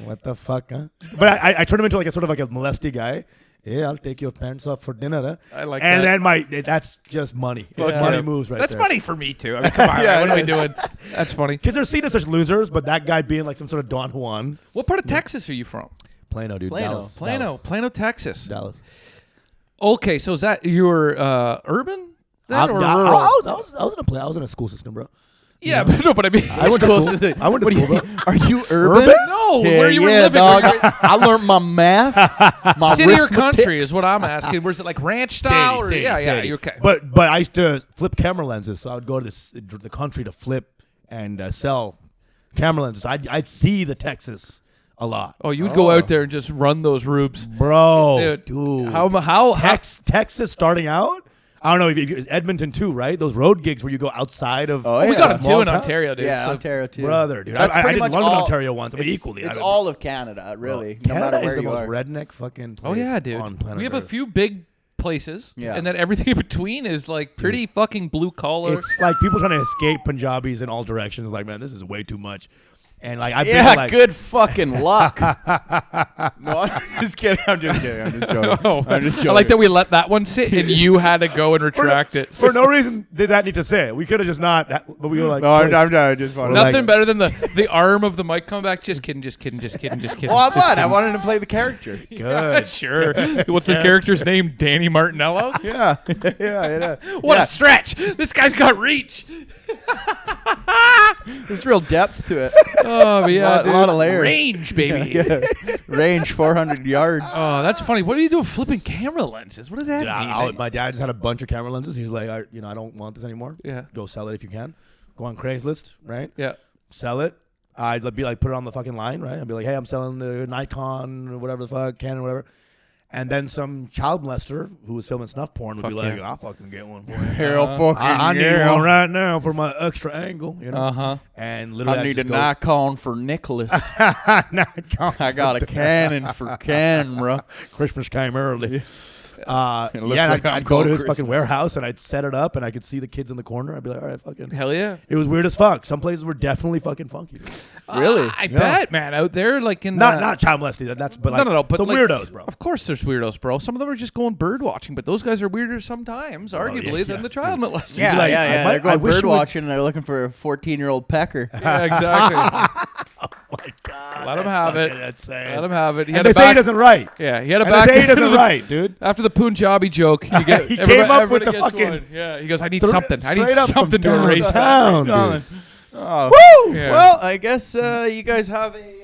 C: What the fuck, huh? But I turned him into like a sort of like a molesty guy. Hey, I'll take your pants off for dinner, huh?
A: I like
C: and
A: that.
C: then that's just money. It's
A: Yeah.
C: money moves right
A: That's
C: there.
A: funny for me, too. I mean, come on.
B: Yeah,
A: what are we
B: it
A: doing? That's funny.
C: Because they're seen as such losers, but that guy being like some sort of Don Juan.
A: What part of Texas are you from?
C: Plano, dude.
B: Plano.
C: Dallas.
A: Plano, Texas.
C: Dallas.
A: Okay, so is that your urban then, or
C: I
A: rural?
C: was in a school system, bro.
A: Yeah, but I mean,
C: I went to
B: close
C: school.
B: to the-
C: I went to school, bro.
B: Are you urban?
A: no,
B: Hell
A: where you were
B: yeah,
A: living.
B: dog.
A: where you-
B: I learned my math. My
A: City or
B: arithmetic.
A: country is what I'm asking. Was it like ranch style? Or,
C: City,
A: yeah,
C: city.
A: you're okay.
C: But I used to flip camera lenses, so I would go to the country to flip and sell camera lenses. I'd see the Texas a lot.
A: Oh, you would go out there and just run those rubes.
C: Bro, dude. Texas starting out? I don't know if you, Edmonton too, right? Those road gigs where you go outside of.
B: Oh,
A: we
B: yeah.
A: got them
C: small
A: too in
C: town.
A: Ontario, dude.
B: Yeah,
A: So-
B: Ontario too.
C: Brother, dude.
B: That's
C: I
B: pretty
C: did
B: much
C: London,
B: all-
C: Ontario once. I mean, equally.
B: It's all of Canada, really. No
C: Canada
B: matter
C: is
B: where
C: the
B: you
C: most
B: are.
C: redneck fucking place
A: Oh yeah, dude.
C: on planet
A: We have a
C: Earth.
A: few big places,
B: Yeah.
A: and then everything in between is like pretty fucking blue collar.
C: It's like people trying to escape Punjabis in all directions. Like, man, this is way too much. And like, I've
B: Yeah,
C: been like,
B: good fucking luck. No, I'm just kidding. I'm just kidding. I'm just joking.
A: Oh,
B: I'm just joking.
A: I like that we let that one sit, and you had to go and retract it.
C: for no reason did that need to say it. We could have just not. But we were like,
B: No, I'm done. Just wanted
A: Nothing
C: like-
A: better than the arm of the mic coming back. Just kidding.
B: Well, I'm glad. I wanted to play the character.
C: good.
A: Yeah, sure. What's the character's name? Danny Martinello?
B: Yeah. yeah.
A: What a stretch. This guy's got reach.
B: There's real depth to it.
A: Oh, but yeah,
B: A lot of layers.
A: Range, baby.
B: Yeah. Range 400 yards.
A: Oh, that's funny. What do you do with flipping camera lenses? What does that mean?
C: My dad just had a bunch of camera lenses. He's like, I don't want this anymore.
A: Yeah.
C: Go sell it if you can. Go on Craigslist, right?
A: Yeah.
C: Sell it. I'd be like, put it on the fucking line, right? I'd be like, hey, I'm selling the Nikon or whatever the fuck, Canon, whatever. And then some child molester who was filming snuff porn would
A: Fuck
C: be like,
A: yeah.
C: I'll fucking get one for you.
B: Hell fucking
C: I need
B: yeah.
C: one right now for my extra angle, you know?
A: Uh-huh.
C: And literally
B: I need a
C: just go,
B: Nikon for Nicholas.
C: Nikon
B: I got a Canon for camera.
C: Christmas came early.
B: It looks
C: yeah,
B: like
C: I'd
B: I'm
C: go to
B: called
C: his
B: Christmas.
C: fucking warehouse and I'd set it up and I could see the kids in the corner. I'd be like, all right, fucking.
A: Hell yeah.
C: It was weird as fuck. Some places were definitely fucking funky. Dude.
B: Really?
A: I bet, man, out there, like in
C: Not child molesting. That's but like
A: no, but
C: some
A: like,
C: weirdos, bro.
A: Of course, there's weirdos, bro. Some of them are just going bird watching, but those guys are weirder sometimes, arguably, than the child molesting.
B: Yeah,
C: like,
B: yeah.
C: I
B: They're going
C: wish
B: bird
C: you would-
B: watching and they're looking for a 14-year-old pecker.
A: Yeah, exactly.
C: Oh my god.
A: Let him
C: that's
A: have it.
C: fucking insane.
A: Let him have it. He
C: And
A: had
C: they
A: a
C: say he
A: back.
C: doesn't write.
A: Yeah, he had a
C: And
A: back.
C: they say he doesn't write, dude.
A: After the Punjabi joke, you get
C: He
A: everybody,
C: came up with
A: everybody
C: the
A: gets
C: fucking
A: one. Yeah, he goes, I need
C: Thr-
A: something. I need
C: straight up
A: something
C: from
A: to erase that.
C: downtown, dude.
B: Oh.
C: Woo!
A: Yeah.
B: Well, I guess you guys have a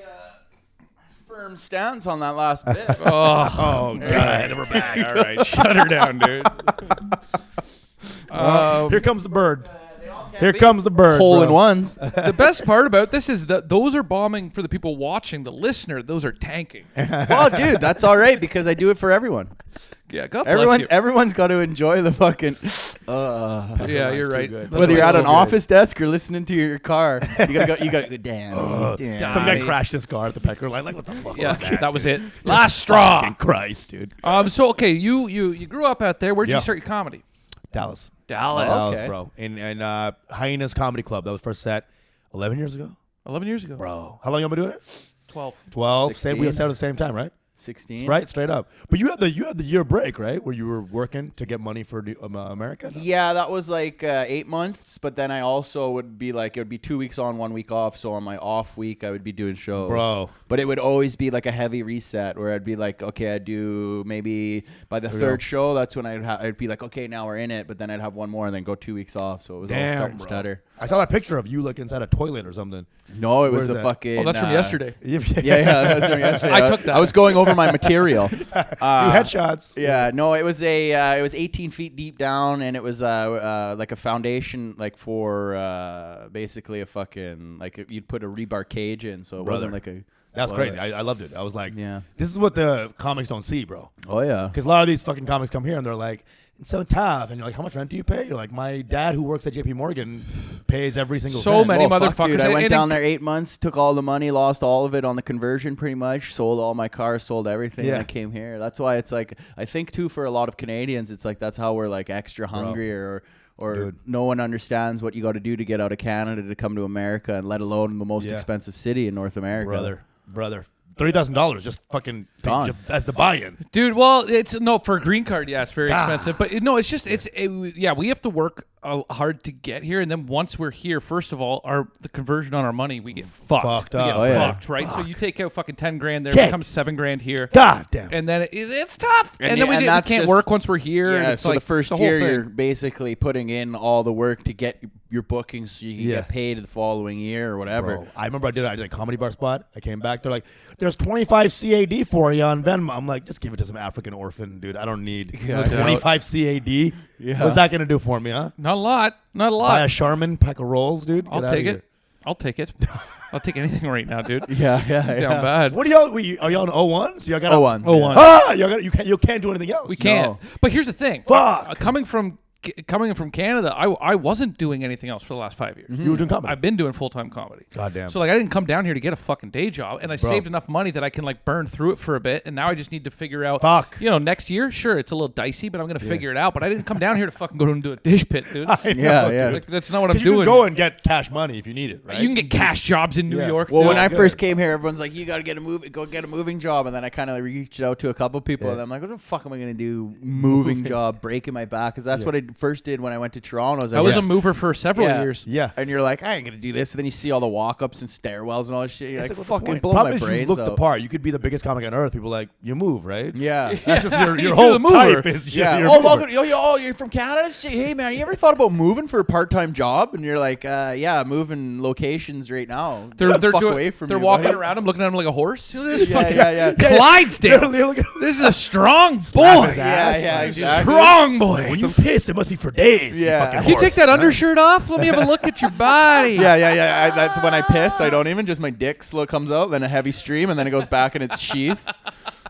B: firm stance on that last bit.
A: Oh,
C: God, we're back.
A: all right, shut her down, dude.
C: Here comes the bird. Here comes the bird.
B: Hole
C: bro.
B: in ones.
A: The best part about this is that those are bombing for the people watching. The listener, those are tanking.
B: Well, dude, that's all right because I do it for everyone.
A: Yeah, God bless you.
B: Everyone's got to enjoy the fucking.
A: Yeah, you're
C: too
A: right.
C: good.
B: Whether you're at an
C: so good.
B: office desk or listening to your car, you gotta go down.
C: Some guy crashed his car at the Pecker line. Like, what the fuck
A: Yeah,
C: was that?
A: that was
C: dude?
A: it. Last straw.
C: Fucking Christ, dude.
A: So okay, you grew up out there. Where'd
C: Yeah.
A: you start your comedy?
C: Dallas.
A: Dallas.
B: Oh.
C: Dallas, bro. In Hyenas Comedy Club. That was first set 11 years ago.
A: 11 years ago.
C: Bro. How long you been doing it?
A: 12.
C: 12. Same. We
B: 16.
C: set at the same time, right?
B: 16.
C: Right, straight up. But you had the year break, right? Where you were working to get money for America?
B: Yeah, that was like 8 months, but then I also would be like, it would be 2 weeks on, 1 week off. So on my off week, I would be doing shows.
C: Bro.
B: But it would always be like a heavy reset where I'd be like, okay, I'd do maybe by the third show, that's when I'd be like, okay, now we're in it. But then I'd have one more and then go 2 weeks off. So it was all
C: Damn,
B: starting
C: bro.
B: stutter.
C: I saw that picture of you like inside a toilet or something.
B: No, it was
C: Where's
B: the
C: that?
B: fucking.
A: Oh, that's from yesterday.
C: You
B: Yeah, that was from yesterday.
A: I took that.
B: I was going over my material.
C: headshots.
B: Yeah, no, it was it was 18 feet deep down, and it was like a foundation, like for basically a fucking like you'd put a rebar cage in, so it wasn't like a.
C: That's
B: well,
C: crazy. I loved it. I was like,
B: Yeah.
C: this is what the comics don't see, bro.
B: Oh yeah.
C: Because a lot of these fucking comics come here and they're like, it's so tough. And you're like, how much rent do you pay? You're like, my dad who works at JP Morgan pays every single
A: So
C: cent.
A: many
B: Fuck,
A: motherfuckers.
B: dude, I
A: And-
B: went
A: and-
B: down there 8 months, took all the money, lost all of it on the conversion pretty much, sold all my cars, sold everything,
C: Yeah.
B: and I came here. That's why it's like, I think too, for a lot of Canadians, it's like that's how we're like extra hungry or
C: Dude.
B: no one understands what you got to do to get out of Canada to come to America, and let alone the most
C: Yeah.
B: expensive city in North America.
C: Brother. $30,000 just fucking
B: Gone.
C: as the buy-in.
A: Dude, well, it's no for a green card. Yeah, it's very
C: Ah.
A: expensive. But no, it's just yeah. We have to work hard to get here, and then once we're here, first of all, the conversion on our money, we get fucked.
C: Fucked
A: We
C: up.
A: get
B: Oh, yeah.
A: fucked, right? So you take out fucking 10 grand there, it
C: Kick.
A: becomes 7 grand here,
C: God damn.
A: and then it's tough. And, then
B: and
A: we
B: that's
A: can't
B: just-
A: work once we're here. and
B: Yeah,
A: it's
B: so
A: like
B: the first
A: whole
B: year
A: thing.
B: you're basically putting in all the work to get your bookings so you can
C: Yeah.
B: get paid the following year or whatever.
C: Bro, I remember I did a comedy bar spot. I came back. They're like, there's 25 CAD for you on Venmo. I'm like, just give it to some African orphan, dude. I don't need
B: Yeah,
C: 25 CAD. What's that going to do for me, huh?
A: Not a lot. Not a
C: Buy
A: lot.
C: a Charmin pack of rolls, dude.
A: I'll
C: Get outta
A: take
C: here.
A: it. I'll take it. I'll take anything right now, dude.
B: Yeah.
A: Down bad.
C: What are y'all? Are y'all on 01? So y'all got
B: 01.
A: 01.
C: Ah, you can't do anything else.
A: We can't.
B: No.
A: But here's the thing.
C: Fuck.
A: Coming from Canada, I wasn't doing anything else for the last 5 years.
C: You were doing comedy.
A: I've been doing full-time comedy.
C: Goddamn.
A: So like I didn't come down here to get a fucking day job, and I saved enough money that I can like burn through it for a bit, and now I just need to figure out.
C: Fuck.
A: You know, next year, sure, it's a little dicey, but I'm gonna figure it out. But I didn't come down here to fucking go and do a dish pit, dude.
C: I know,
B: Yeah.
C: dude.
A: Like that's not what I'm
C: 'Cause you
A: doing.
C: can go and get cash money if you need it, right?
A: You can get cash jobs in New
C: Yeah.
A: York.
B: Well,
A: dude.
B: when I
C: good.
B: first came here, everyone's like, "You got to go get a moving job," and then I kind of reached out to a couple people, and I'm like, "What the fuck am I gonna do? Moving job, breaking my back?" Because that's what I first did when I went to Toronto.
A: I was a mover for several years.
C: Yeah.
B: And you're like, I ain't gonna do this. And then you see all the walk-ups and stairwells and all this shit. You're
C: It's
B: like,
C: what's the
B: fucking
C: point?
B: blow
C: Problem
B: my
C: is
B: brains
C: you look the
B: out.
C: part. You could be the biggest comic on earth. People are like, you move, right?
B: Yeah.
C: That's just your
A: You're
C: whole
A: the mover.
C: type is
B: Yeah.
C: you're a
B: Oh,
C: mover.
B: welcome. You're from Canada? Shit, hey, man, you ever thought about moving for a part-time job? And you're like, yeah, moving locations right now.
A: They're
B: Fuck
A: doing,
B: away from
A: they're
B: you,
A: walking
B: buddy.
A: around him, looking at him like a horse. Look at this
B: Yeah,
A: fucking
B: yeah.
A: Clydesdale.
C: Literally, look at
A: This is a strong
C: his
A: boy.
C: ass.
B: Yeah, exactly.
A: Strong boy.
C: When you piss, it must be for days.
B: Yeah.
C: You fucking
A: Can you take
C: horse.
A: that undershirt off? Let me have a look at your body.
B: Yeah. That's when I piss. I don't even. Just my dick slow comes out, then a heavy stream, and then it goes back in its sheath.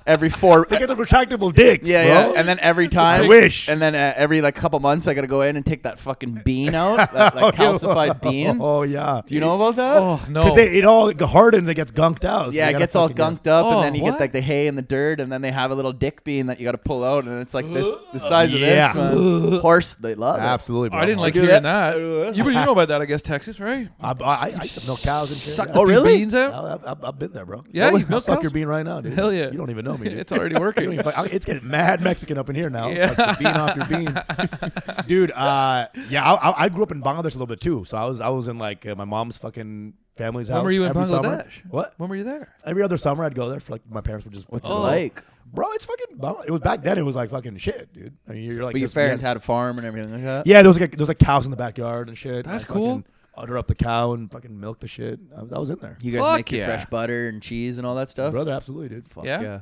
B: Every 4.
C: They get the retractable dicks.
B: Yeah,
C: bro.
B: and then every time,
C: I wish.
B: and then every like couple months, I gotta go in and take that fucking bean out, that like calcified bean.
C: Oh yeah.
B: Do you know about that?
A: Oh no.
C: Because it all hardens, it gets gunked out. So
B: Yeah,
C: you
B: it
C: gotta
B: gets all
C: fucking-
B: gunked up,
A: Oh,
B: and then you
A: what?
B: get like the hay and the dirt, and then they have a little dick bean that you got to pull out, and it's like this, the size
C: Yeah.
B: of this. Man. Horse, they love it.
C: Absolutely, bro.
A: I didn't like
B: do
A: hearing
B: that.
A: that. You know about that, I guess, Texas, right?
C: I used to milk cows and shit.
A: Suck
C: Yeah.
A: the
B: Oh,
A: few
B: really?
A: beans out.
C: I've been there, bro.
A: Yeah,
C: I'll
A: you milk
C: suck
A: cows?
C: your bean right now, dude.
A: Hell yeah.
C: You don't even know me, dude.
A: It's already
C: You don't
A: working.
C: even it's getting mad Mexican up in here now.
A: Yeah.
C: Suck the bean off your bean, dude. I grew up in Bangladesh a little bit too. So I was in like my mom's fucking family's house.
A: When were you in
C: every summer.
A: Bangladesh?
C: What?
A: When were you there?
C: Every other summer I'd go there for like my parents would just.
B: What's it
A: Oh.
B: like?
C: Bro, it's fucking. It was back then. It was like fucking shit, dude. I mean, you're like.
B: But your
C: this
B: parents
C: man-
B: had a farm and everything like that.
C: Yeah, there was like cows in the backyard and shit.
A: That's
C: I'd
A: cool.
C: fucking Udder up the cow and fucking milk the shit. I was in there.
B: You guys
A: Fuck
B: make your
A: yeah.
B: fresh butter and cheese and all that stuff.
C: Brother, absolutely, dude.
B: Fuck
A: Yeah?
B: yeah.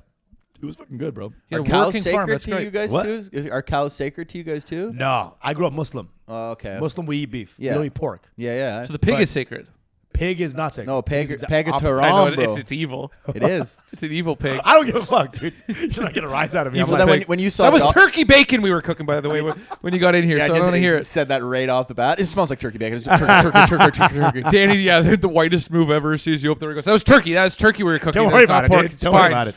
C: It was fucking good, bro.
A: You
B: Are
A: had a
B: cows
A: working
B: sacred
A: farm. That's
B: to
A: great.
B: you guys
C: What?
B: too? Are cows sacred to you guys too?
C: No, I grew up Muslim.
B: Oh, okay.
C: Muslim, we eat beef.
B: Yeah.
C: We don't eat pork.
B: Yeah.
A: So the pig
C: Right.
A: is sacred.
C: Pig is not sacred.
B: No, pig
C: is the
B: is
C: opposite.
B: haram.
A: I know
B: bro.
A: it's evil.
B: It is.
A: It's an evil pig.
C: I don't give a fuck, dude. You're not gonna rise out of me. I'm
A: Evil
C: like,
B: then
A: pig.
B: when you saw
A: That was
B: dog-
A: turkey bacon we were cooking, by the way, when you got in here.
B: Yeah,
A: so I
B: just
A: don't want to hear it.
B: said that right off the bat. It smells like turkey bacon. It's turkey.
A: Danny, yeah, the whitest move ever. As soon as you open the door, he goes, "That was turkey. That was turkey we were cooking.
C: Don't
A: That's
C: worry
A: not
C: about it,
A: pork.
C: dude.
A: It's
C: Don't worry
A: fine."
C: about it.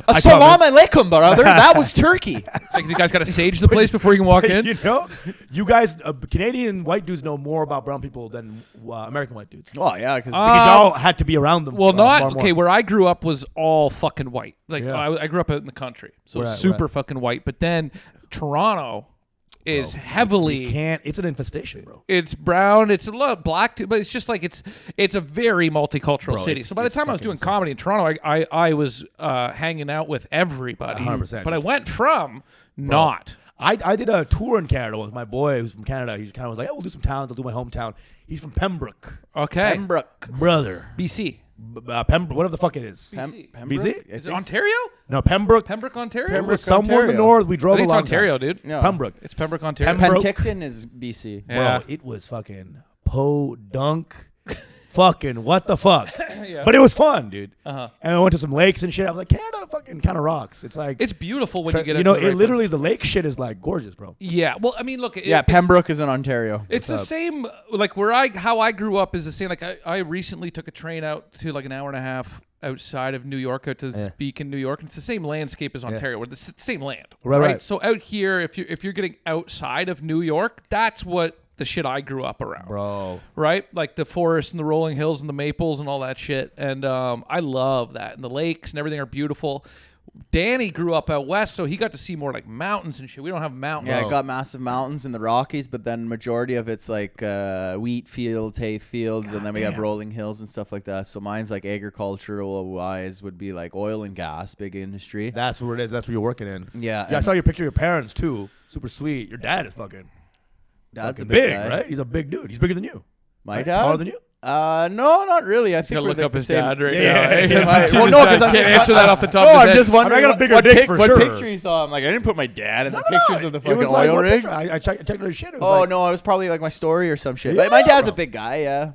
B: Assalamu alaikum, brother. That was turkey.
A: It's like you guys got to sage the place before you can walk in.
C: You know, you guys, Canadian white dudes know more about brown people than American white dudes.
B: Oh yeah, because
C: Because y'all had to be around them.
A: Well, not
C: far more.
A: okay. Where I grew up was all fucking white. Like
C: Yeah.
A: I grew up out in the country, so
C: Right,
A: super
C: right.
A: fucking white. But then Toronto is heavily.
C: Can't. It's an infestation, bro.
A: It's brown. It's a lot black too, but it's just like it's a very multicultural
C: Bro,
A: city.
C: it's-
A: So by the
C: it's
A: time I was
C: fucking
A: doing
C: insane.
A: comedy in Toronto, I was hanging out with everybody.
C: 100%.
A: But I went from not.
C: I did a tour in Canada with my boy who's from Canada. He kind of was like, "Oh, we'll do some towns. I'll do my hometown." He's from Pembroke,
A: Okay.
B: Pembroke.
C: brother.
A: BC.
C: Pembroke, whatever the fuck it is.
A: BC.
C: BC?
A: Is it Ontario?
C: No, Pembroke.
A: Pembroke, Ontario.
C: It was somewhere in the
B: Ontario.
C: north. We
A: I
C: drove
A: think
C: a
A: it's
C: long
A: Ontario,
C: time.
A: dude.
B: No.
C: Pembroke.
A: It's Pembroke, Ontario.
C: Pembroke.
B: Penticton is BC.
A: Yeah.
C: Bro, it was fucking podunk. Fucking what the fuck?
A: Yeah.
C: But it was fun, dude.
A: Uh-huh.
C: And I went to some lakes and shit. I was like, Canada fucking kind of rocks. It's like,
A: It's beautiful when you get
C: you
A: into
C: know,
A: the
C: it
A: right
C: literally, the lake shit is like gorgeous, bro.
A: place. Yeah. Well, I mean, look.
B: Yeah,
A: it's-
B: Pembroke is in Ontario.
A: It's the same, like how I grew up is the same. Like I recently took a train out to like an hour and a half outside of New York out to speak in New York. And it's the same landscape as Ontario. Where it's the same land,
C: Right.
A: So out here, if you're getting outside of New York, that's what the shit I grew up around,
C: Bro.
A: right? Like the forest and the rolling hills and the maples and all that shit. And I love that. And the lakes and everything are beautiful. Danny grew up out west, so he got to see more like mountains and shit. We don't have mountains.
B: Yeah, it got massive mountains in the Rockies, but then majority of it's like wheat fields, hay fields, and then we have rolling hills and stuff like that. So mine's like agricultural wise would be like oil and gas, big industry.
C: That's where it is. That's where you're working in.
B: Yeah,
C: I
B: and
C: saw your picture of your parents too. Super sweet. Your dad is fucking
B: Dad's a
C: fucking
B: big,
C: big,
B: guy.
C: right? He's a big dude. He's bigger than you.
B: My
C: Right?
B: dad?
C: Taller than you?
B: No, not really. I think
A: Gotta
B: we're
A: look
B: the
A: up his
B: same.
A: dad right
C: Yeah,
A: now.
C: yeah,
A: He
C: yeah.
A: hasn't seen
B: Well,
A: his
B: no,
A: dad.
B: 'cause I'm-
A: Can't answer that off the top
B: No,
A: of his
B: I'm
A: head.
B: just wondering.
C: I got a bigger
B: what
C: dick
B: pic-
C: for
B: what
C: sure.
B: picture he saw? I'm like, I didn't put my dad in the pictures of the
C: It
B: fucking
C: was like,
B: oil
C: what
B: rig.
C: picture? I checked his shit. It was
B: Oh
C: like,
B: no, it was probably like my story or some shit.
C: Yeah,
B: But my dad's
C: bro.
B: a big guy. Yeah.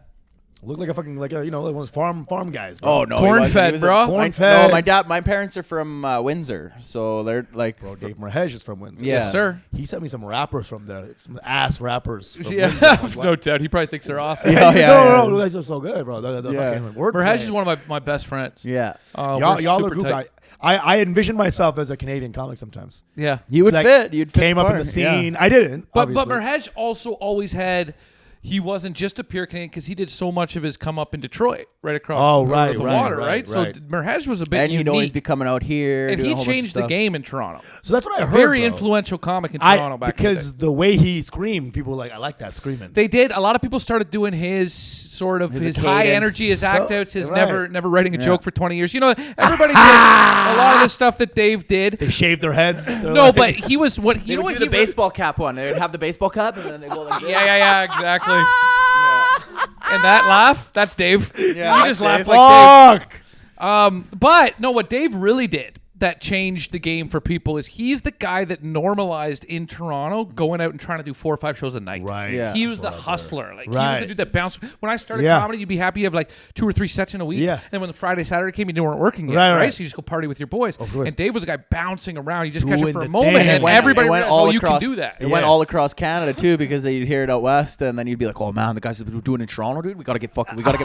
C: Look like a fucking like one of those farm guys. Bro.
B: Oh no,
A: Corn-fed, bro.
C: Corn-fed.
B: No, my parents are from Windsor, so they're like.
C: Bro, Dave Merhej is from Windsor.
B: Yeah.
A: Yes, sir.
C: He sent me some rappers from there, some ass rappers. From
A: Yeah,
C: Windsor. I was
A: no
C: like,
A: doubt. He probably thinks they're awesome.
B: Yeah, yeah,
C: no,
B: yeah.
C: you guys are so good, bro. The
B: Yeah.
C: fucking word
A: Merhej
C: play.
A: is one of my best friends.
B: Yeah,
C: Y'all
A: we're
C: are
A: super
C: goofy.
A: tight.
C: I envision myself as a Canadian comic sometimes.
A: Yeah.
B: you would
C: Like,
B: fit. You'd fit
C: Came up in
B: part.
C: the scene. I didn't.
A: But
C: obviously.
A: Merhej also always had. He wasn't just a pure Canadian because he did so much of his come up in Detroit, right across the water, right? So Merhej was a bit
B: And
A: unique.
B: he'd always be coming out here,
A: and
B: doing
A: he
B: a whole bunch of
A: changed the
B: stuff.
A: game in Toronto.
C: So that's what I heard.
A: Very
C: bro.
A: influential comic in Toronto back in the
C: because
A: day.
C: the way he screamed, people were like, I like that screaming.
A: They did. A lot of people started doing his sort of his high
B: cadence.
A: energy, his act outs, his
C: right.
A: never writing a joke for 20 years. You know, everybody did a lot of the stuff that Dave did.
C: They shaved their heads. They're
A: No,
C: like-
A: but he was what
B: They
A: you know
B: would
A: what
B: do
A: he
B: the baseball cap one. They would have the baseball cup, and then they go like this.
A: Yeah, exactly. And that laugh, that's Dave.
B: Yeah,
A: you
B: that's
A: just laugh
B: Dave.
A: like Dave.
C: Fuck.
A: But no, what Dave really did that changed the game for people is he's the guy that normalized in Toronto going out and trying to do 4 or 5 shows a night.
C: Right.
B: Yeah.
A: He was the hustler. Like he was
C: Right.
A: the dude that bounced. When I started
C: Yeah.
A: comedy, you'd be happy you have like 2 or 3 sets in a week.
C: Yeah.
A: And when the Friday, Saturday came, you weren't working yet,
C: Right,
A: right?
C: right.
A: So you just go party with your boys.
C: Of course.
A: And Dave was a guy bouncing around. You just catch him
C: Doing
A: for a
C: the
A: moment,
C: thing.
A: and
C: It went-
A: everybody
B: it went
A: realized,
B: all
A: oh,
B: across,
A: you can do that.
B: It went all across Canada too, because you'd hear it out west, and then you'd be like, "Oh man, the guys that were doing it in Toronto, dude. We gotta get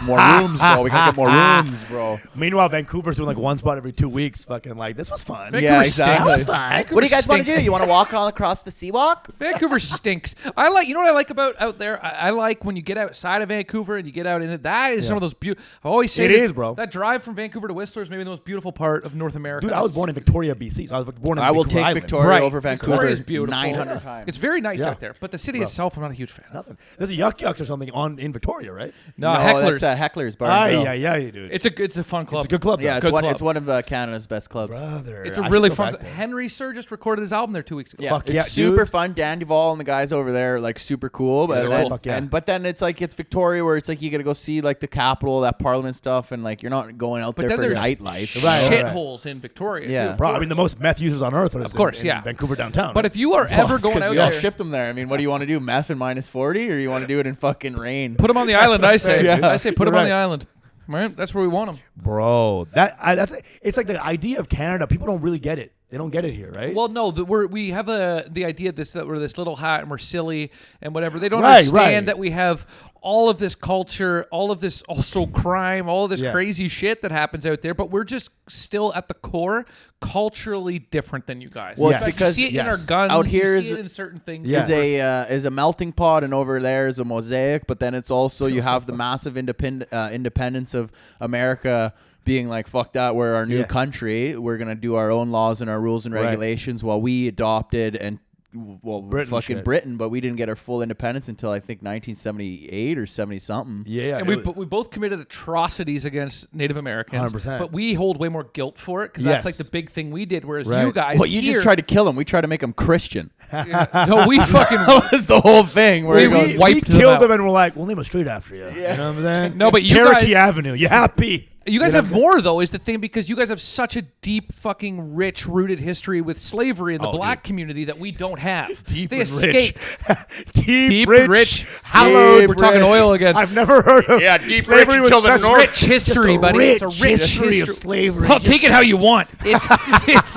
B: more rooms, bro. We gotta get more rooms, bro."
C: Meanwhile, Vancouver's doing like one spot every 2 weeks. Fucking like, this was fun.
A: Vancouver
B: Yeah,
A: stinks.
B: exactly.
C: That was fun.
B: What do you guys want to do? You want to walk all across the seawalk?
A: Vancouver stinks. You know what I like about out there? I like when you get outside of Vancouver and you get out in it. That is some of those beautiful. I always say
C: It is, bro.
A: That drive from Vancouver to Whistler is maybe the most beautiful part of North America.
C: Dude, I was born in Victoria, BC. So I was born in
B: I will
C: Vancouver
B: take
C: Island.
B: Victoria
A: Right.
B: over Vancouver
A: Victoria is beautiful.
B: 900 times.
A: It's very nice
C: Yeah.
A: out there, but the city itself, I'm not a huge fan.
C: Nothing. There's a Yuck Yucks or something in Victoria, right?
A: No,
B: no,
A: Hecklers.
B: that's Heckler's Bar.
C: Yeah, dude.
A: It's a fun club.
C: It's a good club.
B: Yeah,
C: though.
B: it's one of Canada's best clubs.
C: Brother.
A: It's a
C: I
A: really
C: should go
A: fun.
C: back there.
A: Henry Sir just recorded his album there 2 weeks ago.
B: Yeah,
C: Fuck
B: it's
C: yeah,
B: super
C: dude.
B: fun. Dan Duvall and the guys over there are like super cool. But
C: they're
B: then,
C: cool. Fuck yeah.
B: but then it's like it's Victoria, where it's like you got to go see like the capital, that Parliament stuff, and like you're not going out
A: But
B: there
A: then
B: for
A: there's
B: nightlife.
C: Right, right.
A: shitholes in Victoria.
B: Yeah.
A: too.
C: Bro, I mean, the most meth users on earth are
A: Of course,
C: in
A: yeah.
C: Vancouver downtown.
A: But if you are ever going out
B: we all
A: there,
B: shipped them there. I mean, what do you want to do? Meth in -40, or you want to do it in fucking rain?
A: put them on the island. I say.
C: Yeah.
A: I say put
C: You're
A: them on the
C: right.
A: island. Right? That's where we want them.
C: Bro, it's like the idea of Canada. People don't really get it. They don't get it here, right?
A: Well, no, we have the idea that we're this little hat and we're silly and whatever. They don't
C: Right,
A: understand
C: right.
A: that we have all of this culture, all of this also crime, all of this
C: Yeah.
A: crazy shit that happens out there. But we're just still at the core culturally different than you guys.
B: Well,
A: You
B: it's
A: guys
B: because-
A: you see it in our
C: yes.
A: guns.
B: Out here
A: you
B: is-
A: see it in certain things.
C: Yeah.
B: Is a melting pot, and over there is a mosaic. But then it's also you have the massive independence of America being like, fuck that, we're our new
C: Yeah.
B: country. We're gonna do our own laws and our rules and
C: Right.
B: regulations, while we adopted and
C: Britain
B: fucking
C: shit.
B: Britain, but we didn't get our full independence until I think 1978 or 70 something.
C: yeah.
A: And we both committed atrocities against Native Americans,
C: 100%.
A: but we hold way more guilt for it because
C: Yes.
A: that's like the big thing we did. Whereas
C: Right.
A: you guys,
B: Well, you
A: here,
B: just tried to kill them. We tried to make them Christian.
A: no, we fucking
B: That was the whole thing. Where
A: We
B: it goes,
C: we
A: wiped them
C: killed
A: out.
C: them and we're like, we'll name a street after you.
B: Yeah.
C: You know what I'm saying?
A: No, but you
C: Cherokee
A: guys-
C: Avenue. You happy?
A: You guys
C: know
A: have more though, is the thing, because you guys have such a deep, fucking rich, rooted history with slavery in the black community that we don't have.
C: Deep
A: they
C: and
A: escaped.
C: rich.
A: Deep,
C: rich,
A: rich,
C: hallowed.
A: We're talking
C: rich.
A: oil again.
C: I've never heard of slavery was
A: It's
C: such
A: a rich history,
C: just a
A: buddy.
C: rich
A: It's a rich
C: history
A: history
C: of slavery.
A: Well,
C: Just-
A: take it how you want. It's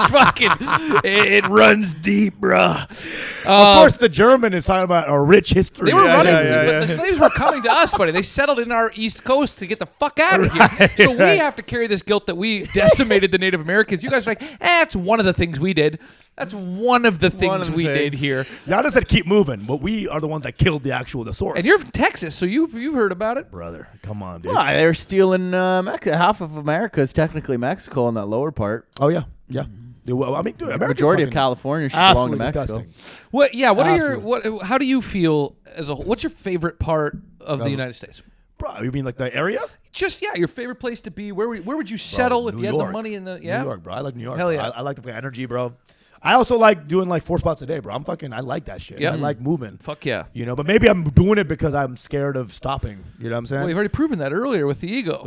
A: fucking. It runs deep, bruh.
C: Of course, the German is talking about a rich history.
A: They were running.
C: Yeah.
A: The slaves were coming to us, buddy. They settled in our East Coast to get the fuck out of here. So we have to carry this guilt that we decimated the Native Americans. You guys are like, it's one of the things we did. That's one of the things we did here.
C: Y'all just said keep moving, but we are the ones that killed the source.
A: And you're from Texas, so you've heard about it.
C: brother. Come on, dude.
B: Well, they're stealing half of America is technically Mexico in that lower part.
C: Oh yeah. Dude, well, I mean, dude,
B: The
C: America's
B: majority of
C: fucking
B: California should belong to
C: absolutely
B: Mexico.
C: disgusting.
A: What? Yeah. What are your?
C: Absolutely.
A: What? How do you feel as a whole? What's your favorite part of the United States?
C: Bro, you mean like the area?
A: Just your favorite place to be. Where would you settle if
C: New
A: you had
C: York.
A: the money in the?
C: New
A: Yeah.
C: York, bro. I like New York.
A: Hell
C: bro.
A: yeah.
C: I like the fucking energy, bro. I also like doing like 4 spots a day, bro. I like that shit.
A: Yeah.
C: I like moving.
A: Fuck yeah.
C: You know, but maybe I'm doing it because I'm scared of stopping. You know what I'm saying?
A: Well, you've already proven that earlier with the ego.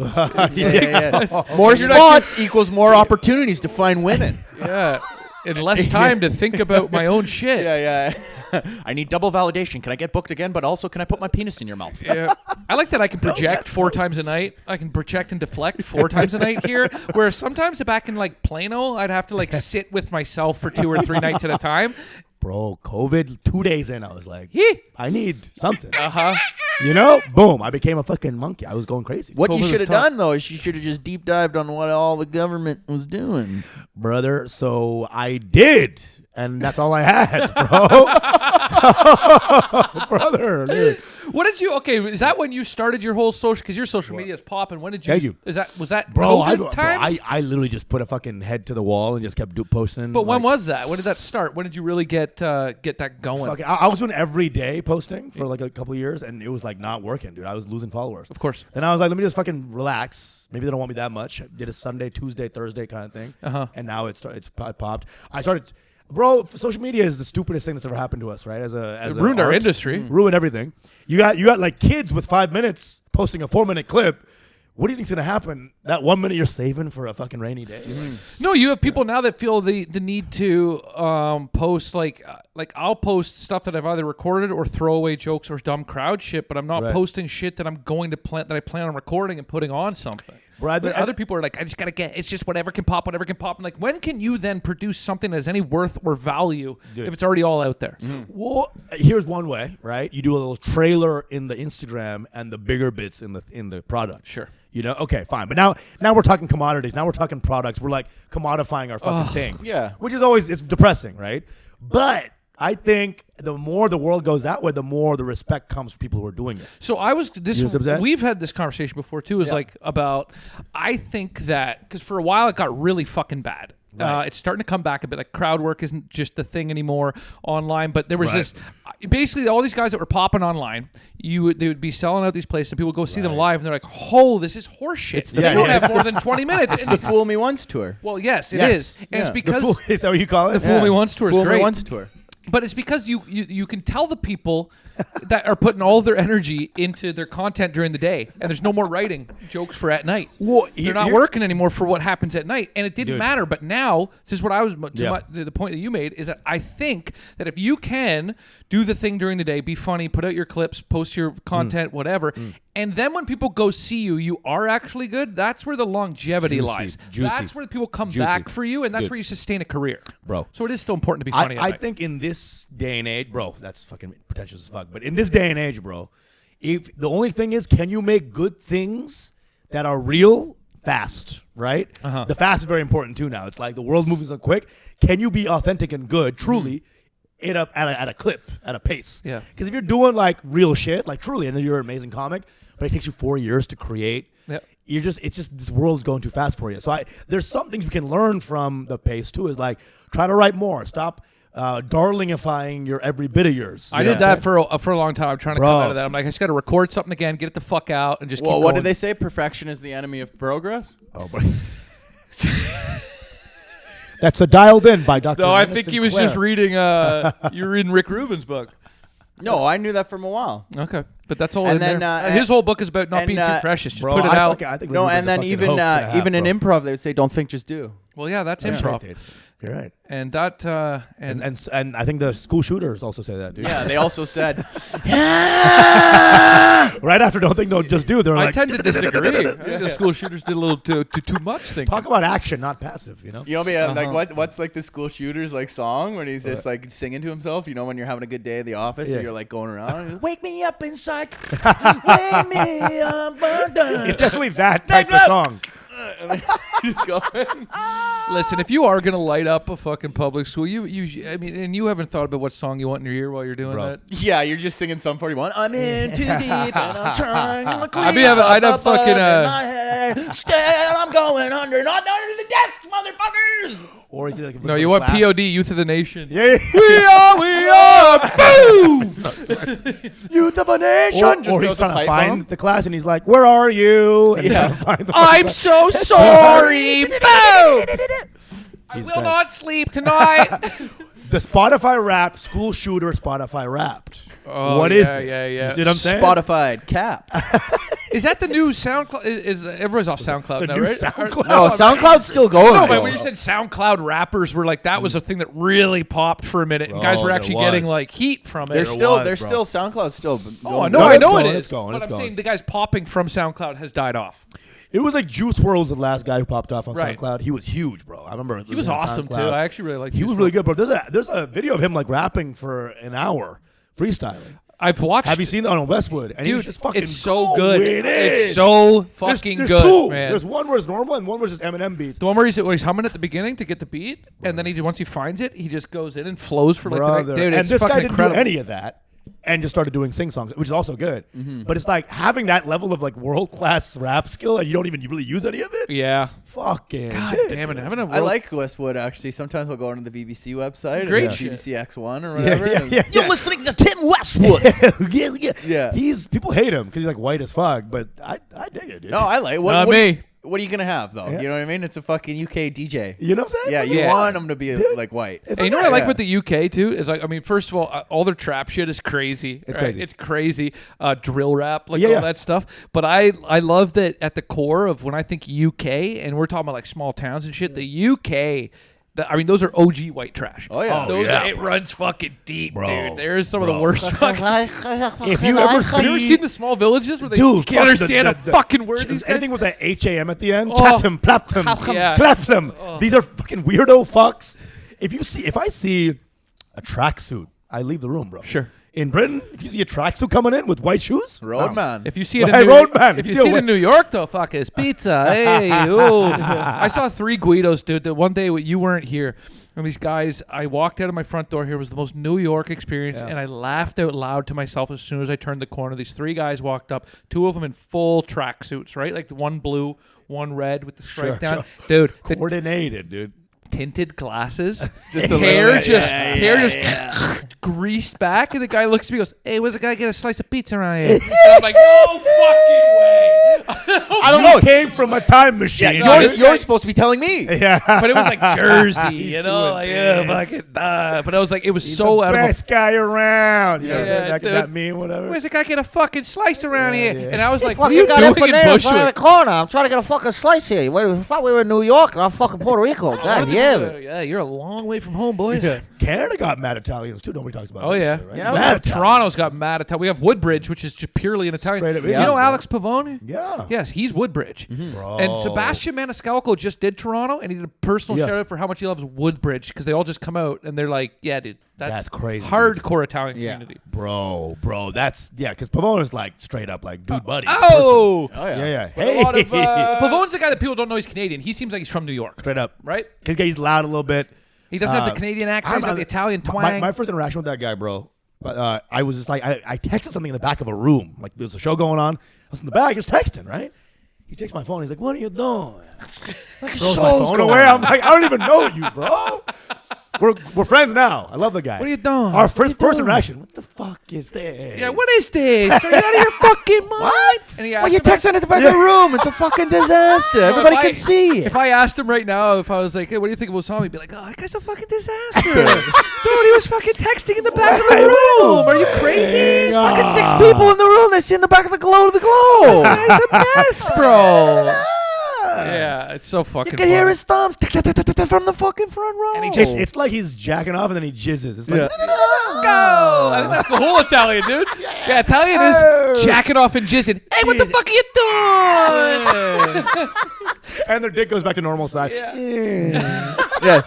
B: Yeah. More spots equals more opportunities to find women.
A: Yeah. And less time to think about my own shit.
B: yeah. I need double validation. Can I get booked again? But also, can I put my penis in your mouth?
A: Yeah. I like that I can project 4 times a night. I can project and deflect 4 times a night here. Whereas sometimes back in like Plano, I'd have to like sit with myself for 2 or 3 nights at a time.
C: Bro, COVID, 2 days in, I was like, I need something. You know, boom, I became a fucking monkey. I was going crazy.
B: What you
A: COVID
B: should have
A: was tough.
B: done, though, is you should have just deep dived on what all the government was doing.
C: Brother, so I did. And that's all I had, bro. Brother, dude.
A: What did you? Okay, is that when you started your whole social? Because your social media is popping. When did you?
C: Thank you.
A: Was that
C: Bro,
A: COVID times?
C: I literally just put a fucking head to the wall and just kept posting.
A: But when
C: like,
A: was that? When did that start? When did you really get that going?
C: fucking, I was doing every day posting for like a couple of years, and it was like not working, dude. I was losing followers.
A: Of course.
C: Then I was like, let me just fucking relax. Maybe they don't want me that much. I did a Sunday, Tuesday, Thursday kind of thing. And now it's popped. I started. Bro, social media is the stupidest thing that's ever happened to us, right? As
A: It ruined our industry.
C: Ruined everything. You got like kids with 5 minutes posting a 4-minute clip. What do you think's gonna happen? That 1 minute you're saving for a fucking rainy day.
A: No, you have people now that feel the need to post like I'll post stuff that I've either recorded or throwaway jokes or dumb crowd shit, but I'm not
C: Right.
A: posting shit that I'm going to that I plan on recording and putting on something.
C: Bro,
A: But other people are like, I just gotta get. It's just whatever can pop. I'm like, when can you then produce something that has any worth or value if it's already all out there?
C: Well, here's one way, right? You do a little trailer in the Instagram and the bigger bits in the product.
A: Sure.
C: You know, okay, fine. But now we're talking commodities. Now we're talking products. We're like commodifying our fucking thing.
B: Yeah.
C: Which is always, it's depressing, right? But I think the more the world goes that way, the more the respect comes for people who are doing it.
A: So I was this.
C: You know what I'm saying?
A: We've had this conversation before too. Is
C: Yeah.
A: like about. I think that because for a while it got really fucking bad.
C: Right.
A: It's starting to come back a bit. Like crowd work isn't just the thing anymore online. But there was
C: Right.
A: this. Basically, all these guys that were popping online, they would be selling out these places, and people would go see them live, and they're like, "Oh, this is horseshit.
B: It's
A: They
B: the-
A: don't
B: yeah,
A: have more than 20 minutes."
B: It's the Fool Me Once tour.
A: Well, yes, it
C: Yes.
A: is, and it's
B: Yeah.
A: because
C: Is that what you call it?
A: the Fool Me Once tour is
B: Fool
A: great.
B: Me Once tour.
A: But it's because you can tell the people that are putting all their energy into their content during the day, and there's no more writing jokes for at night.
C: Well,
A: They're not working anymore for what happens at night, and it didn't
C: Dude.
A: matter. But now, this is what I was
C: Yeah.
A: the point that you made is that I think that if you can do the thing during the day, be funny, put out your clips, post your content, whatever, and then when people go see you, you are actually good. That's where the longevity
C: Juicy,
A: lies.
C: juicy.
A: That's where people come
C: Juicy.
A: back for you, and that's
C: Dude.
A: where you sustain a career,
C: Bro.
A: So it is still important to be funny. at
C: I
A: night.
C: think in this day and age, bro, that's fucking pretentious as fuck. But in this day and age, bro, if the only thing is, can you make good things that are real fast, right? The fast is very important too now. It's like the world's moving so quick. Can you be authentic and good, truly, at a clip, at a pace?
A: Yeah.
C: Because if you're doing like real shit, like truly, and then you're an amazing comic, but it takes you 4 years to create.
A: Yep.
C: It's just this world's going too fast for you. So there's some things we can learn from the pace too. Is like try to write more. Stop darlingifying your every bit of yours.
A: I
C: You know
A: did
C: what I'm
A: that for a long time. I'm trying to
C: Bro.
A: come out of that. I'm like, I just got to record something again, get it the fuck out, and just
B: Well,
A: keep
B: what
A: going.
B: did they say? Perfection is the enemy of progress?
C: saying? Oh, boy. That's a dialed in by Dr.
A: No, I
C: Dennis
A: think he was
C: Sinclair.
A: just reading. You were reading Rick Rubin's book.
B: No, I knew that from a while.
A: Okay, but that's all.
B: And
A: in
B: then,
A: there. His whole book is about not
B: and,
A: being too precious. Just
C: Bro,
A: put it out.
C: I think
B: No,
C: Rick
B: and
C: Rubin's a
B: then
C: fucking
B: even
C: hoax and a half,
B: even in
C: bro.
B: improv, they would say, "Don't think, just do."
A: Well, yeah, that's
C: That's
A: improv.
C: right, dude. You're right.
A: And that and
C: And I think the school shooters also say that, dude.
B: Yeah, they also said,
C: Right after don't think, don't just do. They're
A: I
C: like,
A: tend to disagree. I think the school shooters did a little too much thinking.
C: talk about action, not passive. You know.
B: you know, like what's like the school shooters like song when he's just like singing to himself. You know, when you're having a good day at the office
C: Yeah.
B: and you're like going around, wake me up inside, wake me up.
C: It's definitely that type of song.
B: Just going.
A: Listen, if you are gonna light up a fucking public school, I mean, and you haven't thought about what song you want in your ear while you're doing
C: Bro.
A: that.
B: Yeah, you're just singing Sum 41. I'm in too deep and I'm trying to clean
A: I'd have
B: up the bug
A: fucking,
B: in my head. Still, I'm going under, not under the desk, motherfuckers.
C: Or is it like
A: No, you want POD, Youth of the Nation.
C: Yeah.
A: We are, boom!
C: Youth of a nation.
B: Or just
C: Or
B: throw
C: he's
B: the
C: trying to
B: pipe
C: find
B: bomb.
C: the class and he's like, "Where are you?" And he's trying to find the
A: I'm so sorry, boom! I
C: Jesus
A: will
C: Christ.
A: not sleep tonight.
C: The Spotify Wrapped school shooter Spotify Wrapped.
A: Oh,
C: What is it?
A: Yeah.
C: You see what I'm saying?
B: Spotify cap.
A: Is that the new SoundCloud? Is everyone's off SoundCloud
C: The
A: now,
C: new
A: right?
C: SoundCloud?
B: No, SoundCloud's still going.
A: No, but
B: bro.
A: when you said SoundCloud rappers were like, that was a thing that really popped for a minute, and guys
C: Bro,
A: were
C: there
A: actually
C: was.
A: getting like heat from it.
B: There's still
C: was, bro.
B: SoundCloud's still.
A: Oh,
B: going.
A: no,
C: No,
A: I
C: it's
A: know
C: going,
A: it
C: it's
A: is.
C: going,
A: But
C: it's
A: I'm saying
C: going.
A: the guys popping from SoundCloud has died off.
C: It was like Juice WRLD was the last guy who popped off on
A: Right.
C: SoundCloud. He was huge, bro. I remember
A: He was
C: listening to
A: awesome too.
C: SoundCloud.
A: I actually really liked.
C: He was really good, bro. There's a video of him like rapping for an hour, freestyling.
A: I've watched.
C: Have you seen that on Westwood? And he was
A: Dude,
C: just fucking
A: it's so
C: going
A: good.
C: in.
A: It's so fucking
C: there's
A: good,
C: two.
A: man.
C: There's one where it's normal and one where it's just Eminem beats.
A: The one where he's humming at the beginning to get the beat, and then once he finds it, he just goes in and flows for like the
C: Brother.
A: next. Dude,
C: and
A: it's
C: this
A: fucking
C: guy didn't
A: incredible.
C: do any of that and just started doing sing songs, which is also good. But it's like having that level of like world class rap skill and you don't even really use any of it.
A: Yeah.
C: Fucking
A: God
C: shit.
A: damn it! Having a
B: I like Westwood actually. Sometimes I'll go onto the BBC website.
A: Great
B: and
A: shit.
B: BBC X1 or whatever. and-
D: You're listening to Tim Westwood.
B: Yeah.
C: He's people hate him because he's like white as fuck, but I dig it, dude.
B: No, I like. What,
A: Not
B: what,
A: me.
B: What are you gonna have though?
C: Yeah.
B: You know what I mean? It's a fucking UK DJ.
C: You know what I'm saying?
B: Yeah, you
A: Yeah.
B: want them to be like white.
C: It's
A: And you know
C: okay.
A: what I like
B: Yeah.
A: with the UK too is like, I mean, first of all their trap shit is crazy.
C: It's
A: right?
C: crazy.
A: It's crazy. Drill rap, like
C: Yeah,
A: all
C: yeah.
A: that stuff. But I love that at the core of when I think UK, and we're talking about like small towns and shit. The UK. I mean, those are OG white trash.
B: Oh, yeah.
A: those
C: yeah,
A: it runs fucking deep,
C: Bro.
A: dude. There's some of the
C: Bro.
A: worst. Fucking,
C: If you ever
A: have you ever
C: see-
A: seen the small villages where they
C: Dude,
A: can't
C: fuck
A: understand a
C: the-
A: fucking word? These guys?
C: Anything with the HAM at the end,
A: Oh.
C: chatham, plaptum,
A: Yeah.
C: claptum. These are fucking weirdo fucks. If I see a tracksuit, I leave the room, bro.
A: Sure.
C: In Britain, if you see a tracksuit coming in with white shoes,
B: Roadman.
A: If you see it
C: Hey,
A: in
C: Roadman,
A: if you
C: still
A: see it
C: wait.
A: in New York, though, fuck it's pizza. Hey, ooh. I saw 3 Guidos, dude. The one day you weren't here, and these guys. I walked out of my front door here. It was the most New York experience, and I laughed out loud to myself as soon as I turned the corner. These 3 guys walked up, 2 of them in full tracksuits, right? Like the one blue, one red with the stripe down. Dude, the
C: coordinated, dude.
A: tinted glasses,
B: Just
A: the
B: a
A: hair
B: little-
A: just
B: yeah,
A: hair just greased back, and the guy looks at me and goes, "Hey, where's the guy get a slice of pizza around here?" And I'm like, "No fucking way!"
B: I don't know.
C: Came from a time machine.
A: no,
B: You're,
A: this
B: you're
A: guy-
B: supposed to be telling me.
C: yeah,
A: But it was like Jersey,
C: He's
A: you know,
C: doing
A: like
C: this.
A: fucking. But I was like, it was
C: He's
A: so
C: the
A: out of my.
C: best guy around. You know what I'm
A: Yeah,
C: saying? That,
A: dude.
C: that meme, whatever.
A: Where's the guy get a fucking slice around here?
C: yeah.
A: And I was like, "What are
D: Fucking
A: you
D: got
A: doing in
D: empanadas right in the
A: Bushwick?"
D: corner. I'm trying to get a fucking slice here. I thought we were in New York, not fucking Puerto Rico. God damn it.
A: Yeah, you're a long way from home, boys.
C: Canada got mad Italians too. Nobody talks about.
A: Oh
C: that
A: yeah,
C: shit, right?
A: yeah.
C: Mad Italians.
A: Toronto's got mad Italian. We have Woodbridge, which is just purely an Italian.
C: Straight up
A: Do you
C: Indian,
A: know
C: bro.
A: Alex Pavone?
C: Yeah.
A: Yes, he's Woodbridge.
C: Bro.
A: And Sebastian Maniscalco just did Toronto, and he did a personal
C: Yeah.
A: shout out for how much he loves Woodbridge because they all just come out and they're like, "Yeah, dude,
C: That's crazy,
A: hardcore Italian
B: Yeah.
A: community."
C: Bro, that's because Pavone's like straight up like dude buddy.
A: Oh,
B: Oh yeah.
C: yeah.
A: But
C: Hey,
A: a lot of Pavone's the guy that people don't know he's Canadian. He seems like he's from New York,
C: straight up.
A: right?
C: He's loud a little bit.
A: He doesn't have the Canadian accent. He's got the Italian twang.
C: My first interaction with that guy, bro. I was just like, I texted something in the back of a room. Like there was a show going on. I was in the back, just texting, right? He takes my phone. He's like, "What are you doing?" Throws my phone away. I'm like, "I don't even know you, bro." We're friends now. I love the guy.
A: What are you doing?
C: Our first interaction. What the fuck is this?
A: Yeah, what is this? Are you out of your fucking mind?
C: What?
A: And he
B: Well,
A: asked
B: you
A: him about-
B: texting at the back of the room. It's a fucking disaster. Everybody can see it.
A: If I asked him right now, if I was like, "Hey, what do you think of Usama?" He'd be like, "Oh, that guy's a fucking disaster, dude. He was fucking texting in the back of the room. Are you crazy?
C: Yeah.
B: Fucking 6 people in the room. They see in the back of the glow to the glow.
A: This guy's a mess, bro." Yeah, it's so fucking.
B: You can hear
A: funny.
B: his thumbs from the fucking front row.
A: And he
C: It's like he's jacking off and then he jizzes. It's like,
A: Go! I think that's the whole Italian, dude. Yeah, Italian is jacking off and jizzing. Hey, what the fuck are you doing?
C: and their dick goes back to normal size.
B: Yeah,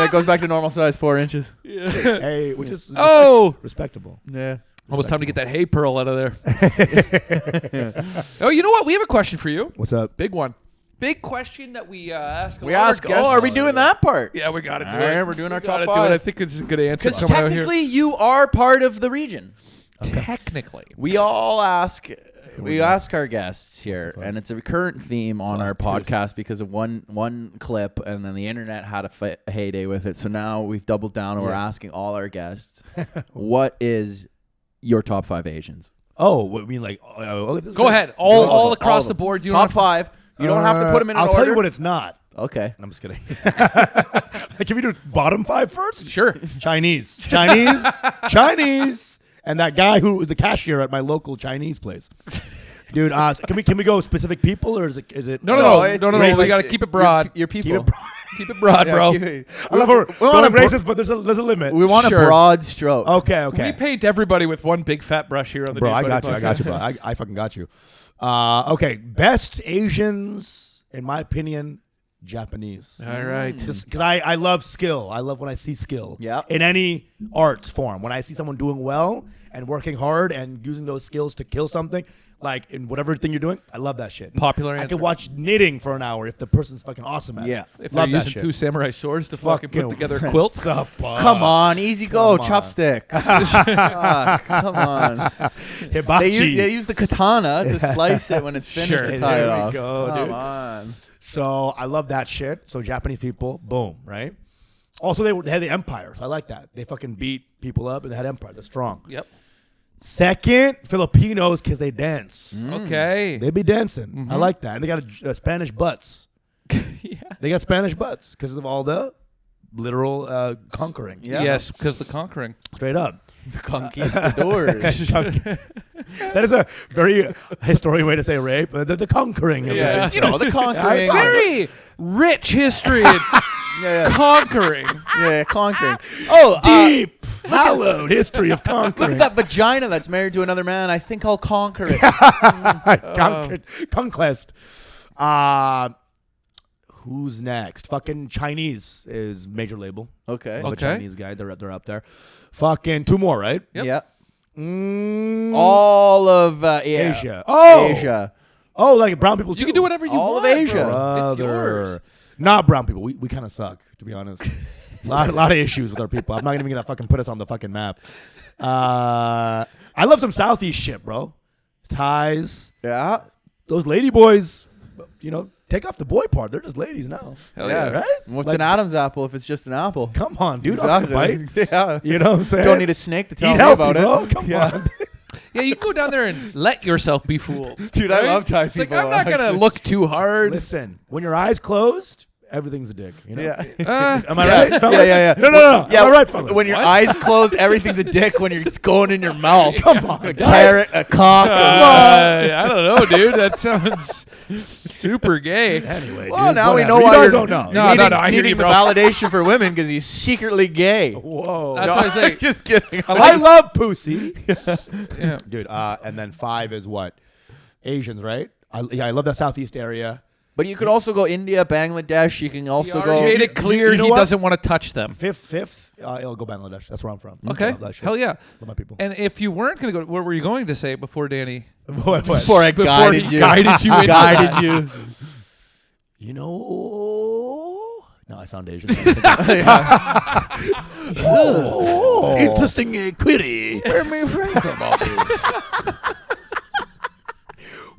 B: it goes back to normal size, 4 inches.
C: Hey, which is
A: Oh,
C: respectable.
B: Yeah.
A: almost time to get that hay pearl out of there. Oh, you know what? We have a question for you.
C: What's up?
A: Big one. Big question that we ask.
B: We ask, oh, are we doing that part?
A: Yeah, we got to do
B: All
A: it.
B: right, we're doing our
A: We gotta
B: top
A: do it.
B: 5.
A: I think it's a good answer.
B: Because
A: coming out here.
B: technically, you are part of the region.
A: Technically.
B: We all ask. We ask our guests here, and it's a recurrent theme on our podcast because of one clip, and then the internet had a heyday with it. So now we've doubled down, and we're asking all our guests, what is your top 5 Asians?
C: Oh, what, I mean like? This
A: Go ahead. All across the board. You
B: Top
A: don't
B: 5. You don't have to put them in an
C: I'll
B: order.
C: tell you what it's not.
B: Okay.
C: I'm just kidding. Can we do bottom 5 first?
A: Sure.
C: Chinese, and that guy who was the cashier at my local Chinese place. Dude, can we go specific people or is it?
A: No.
B: it's
A: We got to keep it broad.
B: Your people.
C: Keep it broad.
A: Keep it broad, bro.
C: I love her.
B: We want
C: I'm racist, but there's a limit.
B: We want
A: Sure.
B: a broad stroke.
C: Okay.
A: We paint everybody with one big fat brush here on the
C: Bro,
A: Dude
C: I
A: Buddy
C: got you,
A: podcast.
C: bro. I fucking got you. Okay, best Asians, in my opinion, Japanese.
A: All right.
C: Because I love skill. I love when I see skill.
B: Yep.
C: In any art form. When I see someone doing well and working hard and using those skills to kill something, like in whatever thing you're doing, I love that shit.
A: Popular
C: I
A: answer.
C: could watch knitting for an hour if the person's fucking awesome at it.
B: Yeah.
A: If
C: love
A: they're
C: that
A: using
C: shit.
A: 2 samurai swords to fucking put
C: Fucking
A: together a quilt.
B: Come on, easy go,
C: Come on.
B: chopsticks. Come on.
C: Hibachi.
B: They use the katana to slice it when it's finished
A: Sure.
B: to tie it
C: There we
B: off.
C: go,
B: Come
C: dude.
B: on.
C: So I love that shit. So Japanese people, boom, right? Also, they had the empires. I like that. They fucking beat people up and they had empire. They're strong.
A: Yep.
C: Second, Filipinos because they dance.
A: Okay.
C: They be dancing. I like that. And they got Spanish butts.
A: Yeah.
C: They got Spanish butts because of all the literal conquering.
B: Yeah.
A: Yes, because the conquering.
C: Straight up.
B: The conquistadors.
C: That is a very historian way to say rape. The conquering. of
A: Yeah.
C: it.
B: You know, the conquering.
A: Very rich history.
B: Yeah,
A: Conquering.
B: yeah, conquering. Oh,
C: Deep, hallowed history of
B: look
C: conquering.
B: at that vagina that's married to another man. I think I'll conquer it.
C: Conquest. Who's next? Fucking Chinese is major label.
B: Okay.
C: Love a
A: Okay.
C: Chinese guy. They're up there. Fucking 2 more, right?
A: Yep.
B: Yeah.
C: Mm,
B: All of
C: Asia. Oh,
B: Asia.
C: Oh, like brown people too.
A: You can do whatever you
B: All
A: want.
B: of Asia.
A: Bro. It's yours.
C: Brother. Not brown people. We kind of suck, to be honest. lot of issues with our people. I'm not even gonna fucking put us on the fucking map. I love some Southeast shit, bro. Thais.
B: Yeah.
C: Those lady boys, you know, take off the boy part. They're just ladies now.
A: Hell
B: Yeah.
A: yeah.
C: Right?
B: What's
C: Like,
B: an Adam's apple if it's just an apple?
C: Come on, dude. Off the bite.
B: Yeah.
C: You know what I'm saying?
B: Don't need a snake to tell
C: Eat
B: me
C: healthy,
B: about
C: bro.
B: it.
C: Come on.
A: Yeah, you can go down there and let yourself be fooled.
B: Dude, I love Thai
A: It's like,
B: people.
A: I'm not going to look too hard.
C: Listen, when your eyes closed, everything's a dick. You know?
B: Yeah.
C: Am I right, fellas?
B: Yeah.
C: No.
B: Yeah,
C: Am I right, fellas?
B: when your
A: What?
B: eyes closed, everything's a dick when it's going in your mouth.
C: Come on,
B: A
C: guys.
B: carrot, a cock.
A: I don't know, dude. That sounds super gay.
C: Anyway,
B: Well,
C: dude,
B: now we
C: whatever.
B: know
C: you
B: why
C: guys
B: you're
C: don't know.
A: No, I hear
B: needing
A: you,
B: the
A: bro.
B: validation for women because he's secretly gay.
C: Whoa.
A: That's what I think.
B: Just kidding.
C: I love pussy.
A: Yeah.
C: Dude, and then 5 is what? Asians, right? I love that Southeast area.
B: But you could also go India, Bangladesh. You can also
A: He
B: go.
A: made it clear
C: you know
A: he
C: what?
A: doesn't want to touch them.
C: Fifth, I'll go Bangladesh. That's where I'm from.
A: Okay.
C: I love that shit.
A: Hell yeah.
C: Love my people.
A: And if you weren't going to go, what were you going to say before Danny?
C: What?
B: Before I
A: Before
B: guided
A: he
B: you.
A: guided you into
B: Guided
A: that.
B: you.
C: You know... No, I sound Asian. Interesting query.
B: Where me from?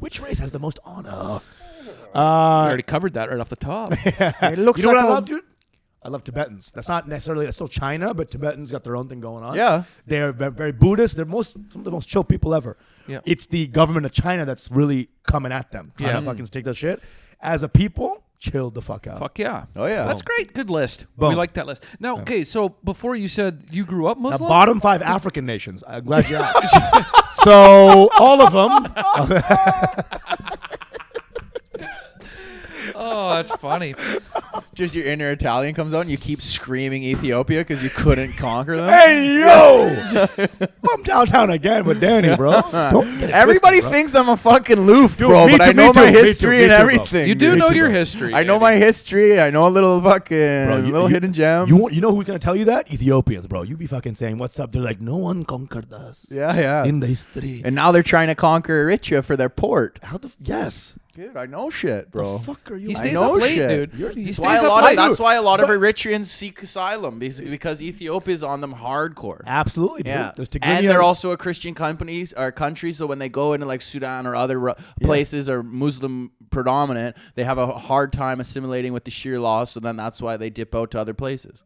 C: Which race has the most honor?
A: We already covered that right off the top.
B: It looks
C: You know
B: like
C: what I
B: a-
C: love, dude? I love Tibetans. That's not necessarily, that's still China, but Tibetans got their own thing going on.
B: Yeah.
C: They're very Buddhist. They're some of the most chill people ever.
A: Yeah.
C: It's the government of China that's really coming at them, trying
A: Yeah.
C: to fucking take that shit. As a people, chill the fuck out.
A: Fuck yeah.
B: Oh, yeah.
A: That's great. Good list.
C: Boom.
A: We like that list. Now, okay, so before you said you grew up
C: Now,
A: Muslim?
C: bottom 5 African nations. I'm glad you asked. So, all of them.
A: Oh, that's funny.
B: Just your inner Italian comes out and you keep screaming Ethiopia because you couldn't conquer them.
C: Hey, yo! I'm downtown again with Danny, bro. Don't get it
B: Everybody
C: twisted, bro.
B: thinks I'm a fucking loof,
C: Dude,
B: bro,
C: me
B: but
C: too,
B: I know
C: me
B: my
C: too, me too,
B: history
C: me
B: and
C: too, bro.
B: everything.
A: You do
C: Me
A: know
C: too,
A: your
C: bro.
A: history.
B: I know my history. I know a little fucking
C: Bro,
B: little hidden gems.
C: You know who's going to tell you that? Ethiopians, bro. You be fucking saying, what's up? They're like, no one conquered us
B: yeah.
C: in the history.
B: And now they're trying to conquer Eritrea for their port.
C: How the... Yes.
B: Dude, I know shit, bro.
C: The fuck are you...
A: He
B: I
A: stays
B: know
A: up late,
B: shit.
A: dude. He
C: That's
A: stays
B: Why a
A: up
B: lot
A: late.
B: of, that's why a lot of
C: But-
B: Eritreans seek asylum, basically, because Ethiopia's on them hardcore.
C: Absolutely, dude.
B: Yeah,
C: There's
B: and they're also a Christian country, so when they go into like Sudan or other places or Muslim predominant, they have a hard time assimilating with the Shia law. So then that's why they dip out to other places.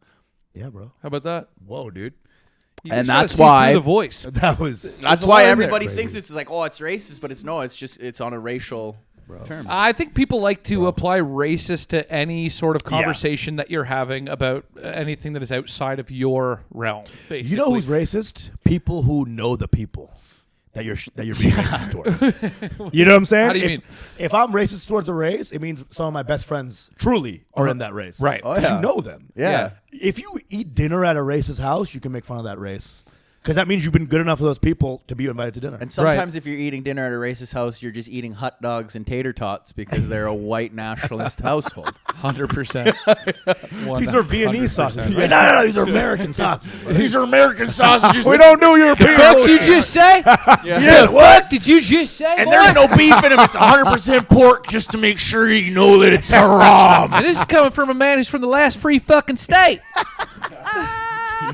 C: Yeah, bro.
A: How about that?
C: Whoa, dude.
A: You
B: And
A: just gotta
B: that's
A: see
B: why-
A: through the voice.
C: That was...
B: That's
A: a
B: why
A: line there.
B: everybody
C: Crazy.
B: thinks it's like, oh, it's racist, but it's on a racial.
C: bro.
A: I think people like to apply racist to any sort of conversation that you're having about anything that is outside of your realm. Basically.
C: You know who's racist? People who know the people that you're being racist towards. You know what I'm saying?
A: How do you mean?
C: If I'm racist towards a race, it means some of my best friends truly are in that race.
A: Right.
B: Oh,
C: 'Cause
B: yeah.
C: you know them.
B: Yeah.
C: If you eat dinner at a racist house, you can make fun of that race. Because that means you've been good enough for those people to be invited to dinner.
B: And sometimes if you're eating dinner at a racist house, you're just eating hot dogs and tater tots because they're a white nationalist household.
A: 100%.
C: These are Viennese sausages. Right? No, these are American sausages.
B: These are American sausages.
C: We don't do European.
A: What did you just say?
C: Yeah, what?
A: Did you just say?
E: And there's no beef in them. It's 100% pork just to make sure you know that it's haram.
A: And this is coming from a man who's from the last free fucking state.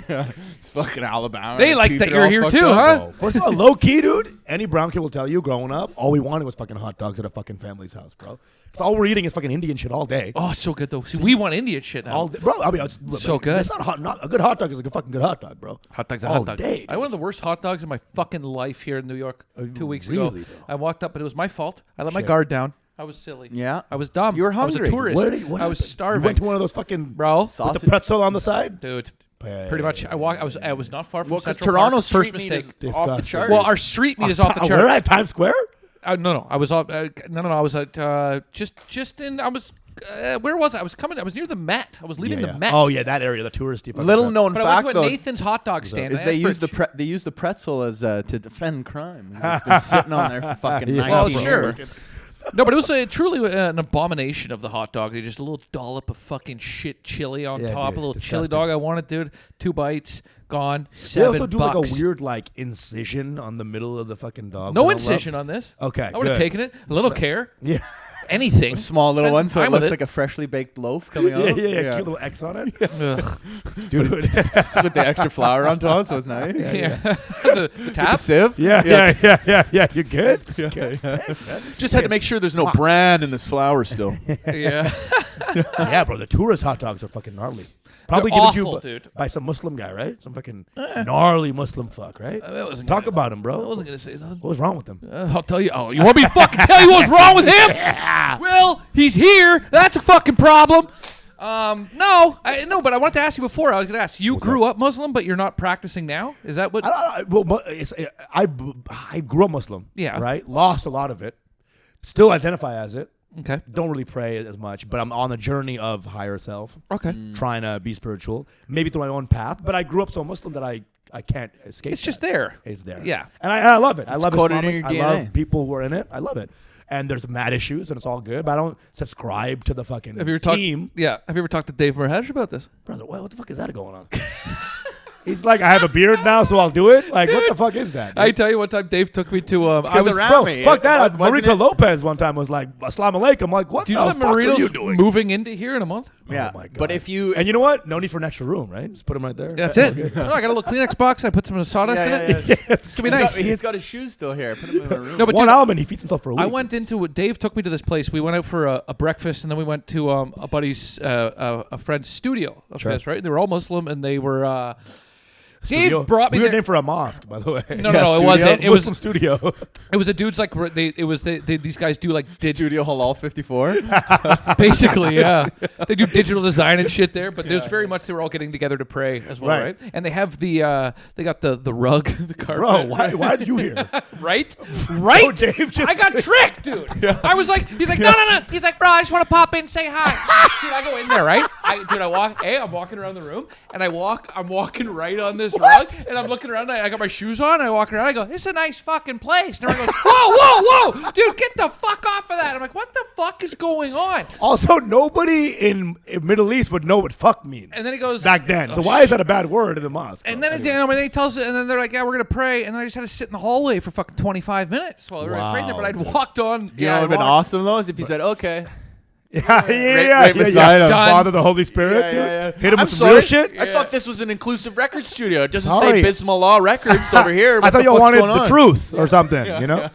B: It's fucking Alabama.
A: They like that you're here too, huh?
C: First of all, low key, dude. Any brown kid will tell you, growing up, all we wanted was fucking hot dogs at a fucking family's house, bro. Because all we're eating is fucking Indian shit all day.
A: Oh, it's so good though. See, we want Indian shit now.
C: All day. Bro, I mean, it's
A: So good.
C: It's not a good hot dog is a fucking good hot dog, bro.
A: Hot dogs are
C: all
A: hot dogs.
C: day.
A: I had one of the worst hot dogs in my fucking life here in New York 2 weeks ago.
C: really, bro?
A: I walked up, but it was my fault. I let my guard down. I was silly.
B: Yeah.
A: I was dumb.
B: You were
A: I was
B: hungry.
A: a tourist.
C: What
A: I was
C: happened?
A: starving.
C: You went to one of those fucking
A: bro.
C: with the
B: Sausage.
C: pretzel on the side.
A: Dude. Pretty much. I was not far from
B: Well, because
A: Central Park.
B: Toronto's
A: First
B: street meat
A: mistake.
B: is off the
C: Disgusting.
B: chart.
A: Well, our street meat is off the
C: Where
A: chart.
C: at Times Square?
A: No. I was on. No. I was at just in. I was. Where was I? I was coming. I was near the Met. I was leaving the Met.
C: Oh yeah, that area, the touristy. fucking
B: Little
C: Met.
B: known
A: But I
B: fact
A: went to a
B: though
A: Nathan's hot dog stand.
B: is
A: I had
B: they use the pretzel as to defend crime. It's been sitting on there for fucking 19
A: Oh,
B: years.
A: sure. No, but it was truly an abomination of the hot dog. They just a little dollop of fucking shit chili on
C: Yeah,
A: top.
C: dude,
A: A little
C: disgusting.
A: chili dog I wanted, dude. 2 bites, gone.
C: They
A: $7.
C: also do like a weird like incision on the middle of the fucking dog.
A: No
C: I don't
A: incision
C: love.
A: on this.
C: Okay,
A: I would have
C: good.
A: taken it. A little care.
C: Yeah.
A: Anything.
B: Small little
A: Spend
B: one,
A: some
B: so it
A: time with
B: looks like a freshly baked loaf coming
C: Yeah,
B: out.
C: yeah. Cute little X on it.
A: Ugh.
C: Dude.
B: With the extra flour on top, so it's nice.
A: Yeah. the
B: The
A: tap.
B: sieve.
C: Yeah. You good?
B: Just had to make sure there's no bran in this flour still.
A: Yeah.
C: Yeah, bro. The tourist hot dogs are fucking gnarly. Probably
A: They're
C: given to you
A: awful,
C: by,
A: dude.
C: by some Muslim guy, right? Some fucking gnarly Muslim fuck, right?
A: That wasn't
C: Talk
A: gonna-
C: about him, bro.
A: I wasn't going to say that.
C: What was wrong with him?
A: I'll tell you. Oh, you want me to fucking tell you what's wrong with him? Well, he's here. That's a fucking problem. No, but I wanted to ask you before. I was going to ask. You grew up Muslim, but you're not practicing now. Is that what?
C: I grew up Muslim.
A: Yeah.
C: Right. Lost a lot of it. Still identify as it.
A: Okay.
C: Don't really pray as much, but I'm on the journey of higher self.
A: Okay.
C: Trying to be spiritual, maybe through my own path. But I grew up so Muslim that I can't escape.
A: It's just
C: that.
A: there.
C: It's there.
A: Yeah.
C: And I love it. I love
B: coded in
C: Islamic.
B: your
C: I
B: DNA.
C: love people who are in it. I love it. And there's mad issues, and it's all good. But I don't subscribe to the fucking
A: Have you ever talked?
C: team.
A: Yeah. Have you ever talked to Dave Merhesh about this?
C: Brother, what the fuck is that going on? He's like, I have a beard now, so I'll do it. Like, what the fuck is that?
A: I tell you, one time Dave took me to. I
B: Because
A: was.
B: around
C: Bro,
B: me.
C: fuck that.
B: Wasn't
C: Marita
B: it-
C: Lopez one time was like, Assalamu alaikum. I'm like, what
A: Do you
C: the
A: know
C: fuck
A: that
C: are you
A: Marito's
C: doing?
A: moving into here in a month?
B: Yeah.
C: Oh my God.
B: But if you
C: And you know what? No need for an extra room, right? Just put him right there.
A: That's it. No, I got a little Kleenex box. I put some sawdust in it. It's gonna be nice.
B: he's got his shoes still here. Put him in the room.
A: No, but
C: One
A: dude,
C: element, he feeds himself for a week.
A: I went into Dave took me to this place. We went out for a breakfast, and then we went to a buddy's a friend's studio of
C: Sure.
A: his. Right, they were all Muslim, and they were.
C: Studio.
A: Dave brought me
C: Weird
A: there.
C: name for a mosque, by the way.
A: No, it wasn't. It was
C: Muslim studio.
A: it was a dude's like these guys do like
B: Studio Halal 54.
A: basically yeah they do digital design and shit there, but there's very much they were all getting together to pray as well,
C: Right.
A: right? And they have they got the rug, the carpet.
C: Bro, why are you here?
A: Right?
C: Oh, Dave just
A: I got tricked, dude. I was like, he's like, no. He's like, bro, I just want to pop in and say hi. Dude, I go in there, right? I'm walking around the room, and I'm walking right on this rug, and I'm looking around, and I got my shoes on, and I walk around, I go, this is a nice fucking place. And everyone goes, whoa, dude, get the fuck off of that. I'm like, what the fuck is going on?
C: Also, nobody in Middle East would know what fuck means.
A: And then he goes,
C: back then. So why is that a bad word in the mosque?
A: and
C: bro?
A: then, and then he tells it, and then they're like, yeah, we're going to pray. And then I just had to sit in the hallway for fucking 25 minutes while they were praying there. But I'd walked on.
B: You know, it would have been awesome though is if you said, okay.
C: yeah.
B: beside him.
C: Father, the Holy Spirit.
B: Yeah,
C: dude.
B: yeah.
C: Hit him
B: I'm
C: with some
B: sorry.
C: real shit.
B: I thought this was an inclusive record studio. It doesn't
C: Sorry.
B: say Bismillah Records over here.
C: I
B: What
C: thought
B: the
C: you
B: fuck's
C: wanted
B: going
C: the
B: on?
C: truth or something, you know?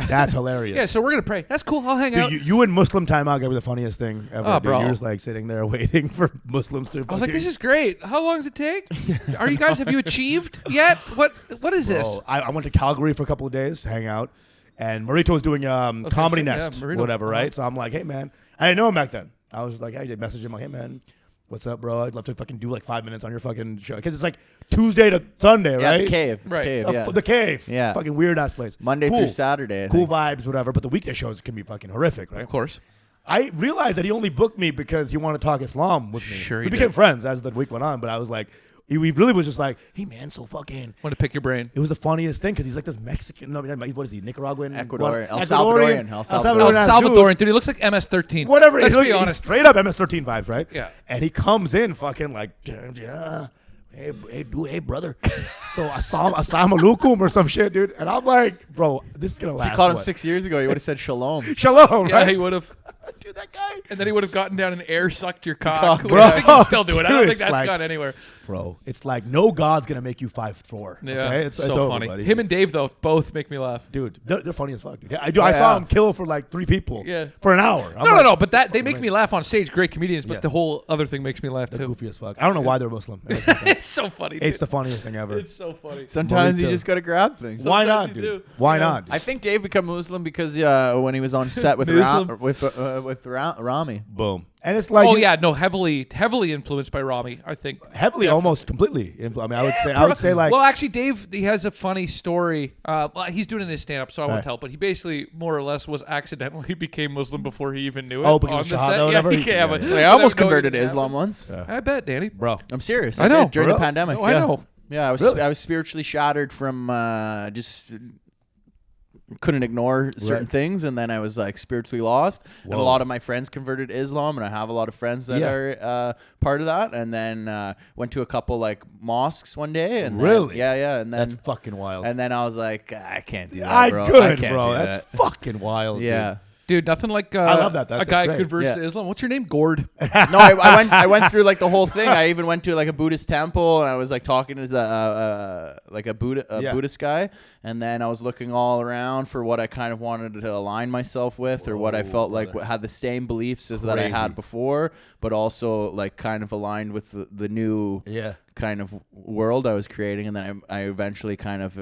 C: That's hilarious.
A: Yeah, so we're going to pray. That's cool. I'll hang out.
C: Dude, you and Muslim timeout guy were the funniest thing ever.
A: Oh,
C: dude.
A: bro.
C: You're just like sitting there waiting for Muslims to.
A: I was like, this is great. How long does it take? Have you achieved yet? What is this?
C: I went to Calgary for a couple of days to hang out. And Marito was doing Comedy
A: shit, yeah,
C: Nest,
A: Marito.
C: whatever, right? So I'm like, hey, man. I didn't know him back then. I was like, I did message him like, hey, man. What's up, bro? I'd love to fucking do like 5 minutes on your fucking show. Because it's like Tuesday to Sunday,
B: Yeah,
C: right?
B: the cave.
A: Right.
B: Cave,
C: The
B: yeah.
C: the cave.
B: Yeah.
C: Fucking weird ass place.
B: Monday
C: Cool.
B: through Saturday. I
C: Cool
B: think.
C: vibes, whatever. But the weekday shows can be fucking horrific, right?
A: Of course.
C: I realized that he only booked me because he wanted to talk Islam with me.
A: Sure
C: we
A: he
C: became
A: did.
C: friends as the week went on, but I was like, he really was just like, hey, man, so fucking.
A: Want to pick your brain.
C: It was the funniest thing because he's like this Mexican. No, what is he? Nicaraguan?
B: Ecuadorian. El
C: Ecuadorian.
B: Salvadorian. El
C: El
B: Salvadorian.
C: Salvadorian.
A: Oh,
C: dude.
A: Salvadorian, dude. He looks like MS-13.
C: Whatever.
A: Let's
C: He's
A: be
C: like,
A: honest.
C: straight up MS-13 vibes, right?
A: Yeah.
C: And he comes in fucking like, yeah. Hey, brother. So Assalamu alaikum or some shit, dude. And I'm like, bro, this is gonna last.
B: If you called him
C: what?
B: 6 years ago, you would have said shalom.
C: Shalom,
A: Yeah,
C: right?
A: he would have.
C: Dude, that guy.
A: And then he would have gotten down and air sucked your cock.
B: Bro.
A: Bro, I think he's still doing it. I don't
C: Dude,
A: think
C: it's
A: that's
C: like-
A: gone anywhere.
C: Bro, it's like no God's gonna make you 5'4".
A: Yeah,
C: Okay? It's
A: so
C: over,
A: funny.
C: buddy.
A: Him and Dave though both make me laugh.
C: Dude, they're funny as fuck, dude. I saw him kill for like 3 people
A: Yeah.
C: for an hour. I'm
A: No,
C: like,
A: but that they make me laugh on stage. Great comedians, but
C: Yeah.
A: the whole other thing makes me laugh
C: They're
A: too.
C: goofy as fuck. I don't know why they're Muslim. It makes no sense.
A: It's so funny.
C: It's
A: Dude.
C: the funniest thing ever.
A: It's so funny.
B: Sometimes you
C: Burrito.
B: just got to grab things.
C: Why
A: Sometimes
C: not,
A: you
C: dude?
A: do.
C: Why
A: You know,
C: not? Dude?
B: I think Dave became Muslim because when he was on set with
A: Muslim.
B: Rami.
C: Boom. And it's like
A: Oh yeah, no, heavily influenced by Rami. I think
C: heavily, almost completely. I mean, I would say like
A: Well, actually, Dave, he has a funny story. Well, he's doing it in his stand-up, so I won't
C: Right.
A: tell. But he basically, more or less, was accidentally became Muslim before he even knew it.
C: Oh, because
A: on
C: of
A: the
C: Shahada
A: set.
C: or whatever?
A: Yeah,
C: Yeah,
A: but
C: yeah.
B: Like, I almost
A: without knowing
B: converted to
A: it
B: Islam
A: happened.
B: once.
A: I bet, Danny.
C: bro.
B: I'm serious.
A: I know.
B: did during the
C: Really?
B: pandemic.
A: Oh, I
B: yeah.
A: know.
B: Yeah,
C: Really?
B: I was spiritually shattered from just couldn't ignore certain
C: Right.
B: things, and then I was like spiritually lost. And a
C: Whoa.
B: lot of my friends converted to Islam, and I have a lot of friends that
C: Yeah.
B: are part of that. And then went to a couple like mosques one day, and then-
C: Really?
B: yeah, and then
C: That's fucking wild.
B: and then I was like, I can't do that,
C: I
B: bro.
C: could,
B: can't
C: bro.
B: do
C: That's
B: that.
C: fucking wild.
B: Yeah.
A: Dude, nothing like
C: I love that.
A: a
C: That's
A: guy
C: great.
A: converts
B: Yeah.
A: to Islam. What's your name? Gord.
B: No, I went through like the whole thing. I even went to like a Buddhist temple, and I was like talking to the like a
C: Yeah.
B: Buddhist guy, and then I was looking all around for what I kind of wanted to align myself with, or what I
C: Whoa,
B: felt like
C: brother.
B: had the same beliefs as that I
C: Crazy.
B: had before, but also like kind of aligned with the new
C: Yeah.
B: kind of world I was creating, and then I eventually kind of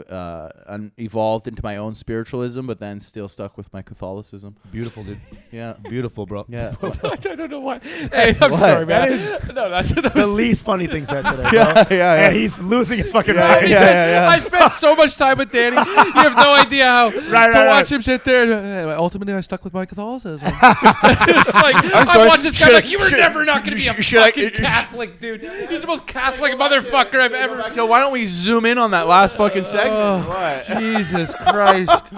B: evolved into my own spiritualism, but then still stuck with my Catholicism.
C: Beautiful, dude.
B: Yeah.
C: Beautiful, bro.
B: Yeah.
A: I don't know why. Hey, I'm sorry, man.
C: That is
A: no, that's
C: the least funny thing said today, bro.
B: yeah.
C: And he's losing his fucking
B: Yeah,
C: mind.
B: yeah.
A: I spent so much time with Danny. You have no idea how
C: Right,
A: to
C: right,
A: watch
C: right.
A: him sit there. And, ultimately, I stuck with my Catholicism. It's like, I
B: sorry.
A: watched this guy
B: Should-
A: like, you were
B: should-
A: never not going to be a
B: should I-
A: fucking Catholic, dude. He's the most Catholic motherfucker I've ever.
B: Yo, why don't we zoom in on that last fucking segment?
A: Oh,
B: What?
A: Jesus Christ.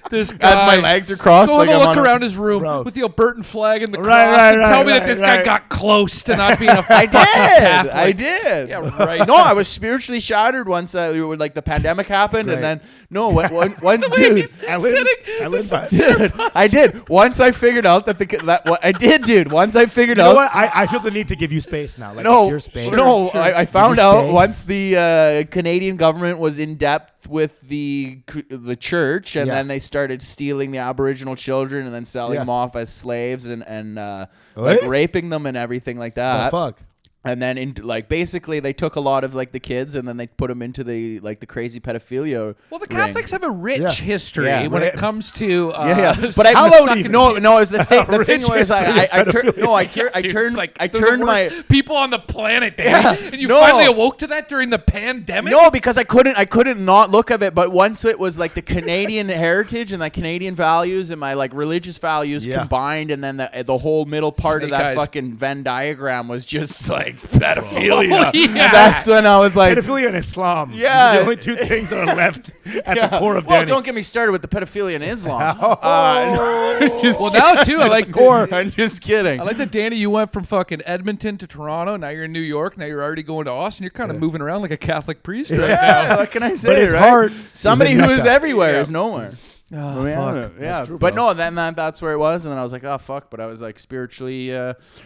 A: This guy.
B: As my legs are crossed,
A: Go
B: like
A: have a
B: I'm
A: look
B: on
A: around his room
C: Bro.
A: with the Albertan flag and the
C: Right,
A: cross
C: right,
A: and tell
C: right,
A: me that
C: right,
A: this guy
C: right.
A: got close to not being a
B: I
A: fucking
B: did.
A: Catholic.
B: I did.
A: Yeah, right.
B: No, I was spiritually shattered once like the pandemic happened,
C: Right.
B: and then one dude. Dude, I did. Once I figured out that what I did, dude. Once I figured
C: You know
B: out.
C: what? I feel the need to give you space now. Like,
B: No,
C: it's your space.
B: no. I found
C: Give you
B: out
C: space.
B: once the Canadian government was in depth with the church, and
C: Yeah.
B: then they started stealing the Aboriginal children and then selling
C: Yeah.
B: them off as slaves and
C: What?
B: like raping them and everything like
C: The
B: that.
C: fuck?
B: And then basically they took a lot of like the kids and then they put them into the crazy pedophilia.
A: Well, the
B: ring.
A: Catholics have a rich
C: Yeah.
A: history
B: Yeah.
A: when
C: Right.
A: it comes to
B: Yeah. But I
C: How low do
B: sucking-
C: you-
B: no, it was the thing. The thing
C: Rich
B: was
C: history
B: I
C: of
B: turned no, I
A: Dude,
B: turned
A: it's like
B: I
A: they're the
B: turned my
A: worst people on the planet, Danny.
B: Yeah.
A: And you
B: No.
A: finally awoke to that during the pandemic.
B: No, because I couldn't not look at it. But once it was like the Canadian heritage and the Canadian values and my like religious values
C: Yeah.
B: combined, and then the whole middle part of
A: Snake
B: that
A: eyes.
B: fucking Venn diagram was just like pedophilia.
A: Oh, yeah.
B: That's when I was like,
C: Pedophilia and Islam.
B: Yeah.
C: The only two things that are left at the core of
B: well,
C: Danny.
B: don't get me started with the pedophilia in Islam.
A: Well, now too, I like
B: I'm just kidding.
A: I like that, Danny. You went from fucking Edmonton to Toronto. Now you're in New York. Now you're already going to Austin. You're kind of moving around like a Catholic priest right
B: Yeah,
A: now.
B: what can I say?
C: But his
B: right?
C: heart
B: Somebody
C: is in
B: who is
C: Mecca.
B: everywhere
A: Yeah.
B: is nowhere.
A: Oh,
B: Yeah,
A: fuck.
B: yeah.
C: That's true,
B: But
C: bro.
B: no, then that's where it was, and then I was like, oh fuck. But I was like spiritually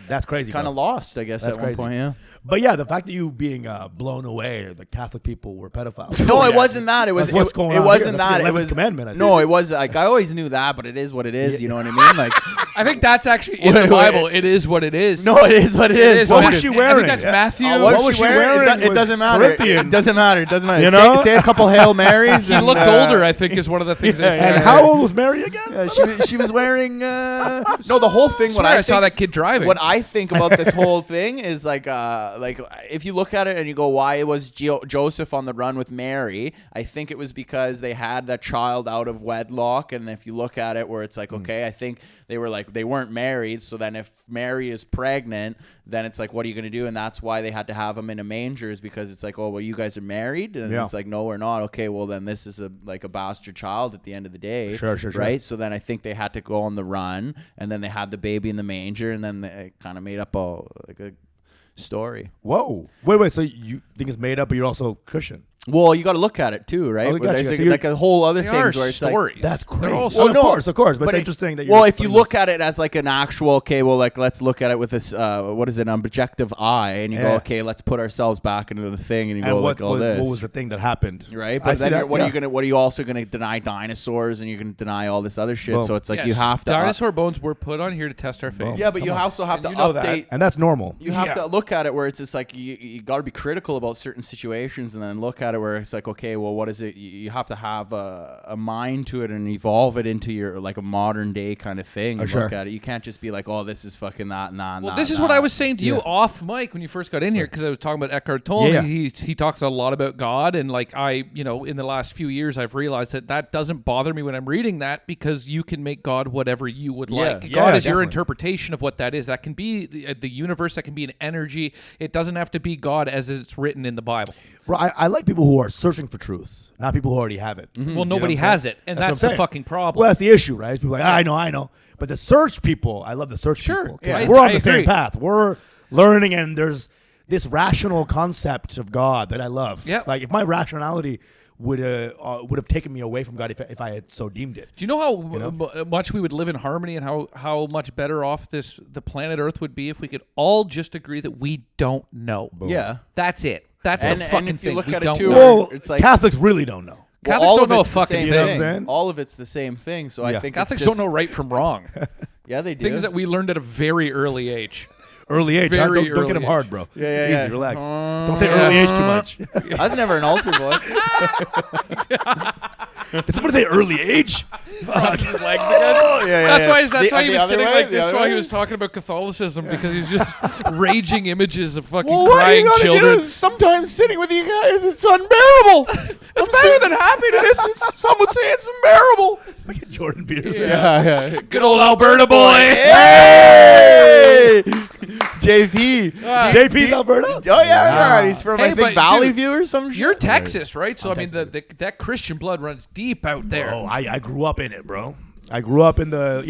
C: That's crazy.
B: kind of
C: bro.
B: lost, I guess,
C: That's
B: at one
C: crazy.
B: point. Yeah.
C: But yeah, the fact that you being blown away, the Catholic people were pedophiles.
B: No, it wasn't that. It was
C: That's what's going
B: it
C: on
B: wasn't
C: here. That's
B: that.
C: the
B: It
C: 11th
B: was
C: commandment, I
B: no,
C: think.
B: it was like I always knew that, but it is what it is. You know what I mean? Like,
A: I think that's actually in
B: Wait,
A: the
B: wait.
A: Bible. It is what it is.
B: no, it is what it is.
C: What
A: What
C: was
A: it
C: she
A: is. I
C: wearing?
A: think that's Matthew.
B: What
C: was
B: she
C: she wearing
B: It
C: was
B: doesn't matter. It
C: Corinthians.
B: doesn't matter. It doesn't matter.
C: You know?
B: Say a couple Hail Marys.
A: He
B: and,
A: looked older, I think, is one of the things they
C: And
A: said.
C: And how old was Mary again?
B: She was wearing no, the whole thing.
A: I saw that kid driving.
B: What I think about this whole thing is like if you look at it and you go, why was Joseph on the run with Mary? I think it was because they had that child out of wedlock. And if you look at it where it's like, okay, I think they weren't married. So then if Mary is pregnant, then it's like, what are you going to do? And that's why they had to have him in a manger, is because it's like, oh, well, you guys are married. And it's like, no, we're not. Okay, well, then this is a bastard child at the end of the day.
C: Sure.
B: Right? So then I think they had to go on the run, and then they had the baby in the manger, and then they kind of made up a story.
C: Whoa. Wait. So you think it's made up, but you're also Christian?
B: Well, you got to look at it too, right?
C: Oh,
B: There's
C: gotcha.
B: like a whole other
A: They
B: thing
A: are
B: where it's
A: stories.
C: That's crazy.
A: They're all
C: Well, of course. But it's interesting that you're.
B: Well, if you look at it as like an actual, okay, well, like let's look at it with this, what is it, an objective eye, and you go, okay, let's put ourselves back into the thing, and you go
C: what,
B: like all this.
C: What was the thing that happened?
B: Right,
C: I
B: but
C: see
B: then
C: that,
B: what are you also gonna deny dinosaurs, and you're gonna deny all this other shit?
C: Boom.
B: So it's like
A: Yes.
B: you have to
A: Dinosaur bones were put on here to test our faith.
B: yeah, but you also have to
A: you know that.
B: update.
C: And that's normal.
B: You have
A: Yeah.
B: to look at it where it's just like you got to be critical about certain situations, and then look at it where it's like, okay, well, what is it? You have to have a mind to it and evolve it into your like a modern day kind of thing. And
C: sure.
B: Look at it. You can't just be like, oh, this is fucking that and that.
A: Well, this is what I was saying to you off mic when you first got in here, because I was talking about Eckhart Tolle.
C: Yeah.
A: He talks a lot about God, and like in the last few years, I've realized that doesn't bother me when I'm reading that, because you can make God whatever you would like.
C: Yeah,
A: God is your
C: definitely.
A: interpretation of what that is. That can be the universe. That can be an energy. It doesn't have to be God as it's written in the Bible.
C: Bro, I like people who are searching for truth, not people who already have it.
A: Well, nobody has it, and
C: what I'm
A: that's the
C: saying.
A: fucking problem.
C: Well, that's the issue, right? People are like, I know. But the search people, I love the search
A: Sure.
C: people.
A: Yeah.
C: We're on
A: I
C: the same
A: agree.
C: path. We're learning, and there's this rational concept of God that I love.
A: Yep.
C: It's like if my rationality would have taken me away from God if I had so deemed it.
A: Do you know how much we would live in harmony, and how much better off the planet Earth would be if we could all just agree that we don't know?
B: Yeah.
A: That's it. That's
B: And
A: the fucking
B: if you
A: thing.
B: look
A: We
B: at it
A: don't
B: too,
A: know.
C: Well,
B: it's like
C: Catholics really don't know.
A: Catholics
B: all
A: don't
B: of
A: know a
B: it's the
A: fucking
B: same
C: You know what I'm
A: thing.
C: saying?
B: All of it's the same thing. So I
C: Yeah.
B: think
A: Catholics
B: it's just,
A: don't know right from wrong.
B: Yeah, they do.
A: Things that we learned at a very early age.
C: Early age.
A: Very
C: Don't get
A: early
C: them hard, bro.
B: Yeah,
C: Easy,
B: yeah.
C: relax. Don't say early age too much.
B: I was never an altar boy.
C: Did somebody say early age?
A: His legs again.
B: yeah,
A: That's why he was sitting like this
B: The
A: while
B: other
A: he
B: way?
A: was talking about Catholicism, because he's just raging images of fucking
B: Well, what
A: crying
B: you gotta
A: children.
B: do is sometimes sitting with you guys, it's unbearable. It's better than happiness. Some would say it's unbearable.
C: Jordan Peterson.
B: Yeah.
A: Good old Alberta boy.
B: Hey! JP.
C: JP's Alberta?
B: Oh, yeah, right. He's from,
A: Hey,
B: I
A: but,
B: think, Valley
A: dude,
B: View or some shit.
A: You're Texas, right? So I mean,
C: Texas,
A: that Christian blood runs deep out there.
C: Oh, I grew up in it, bro. I grew up in the,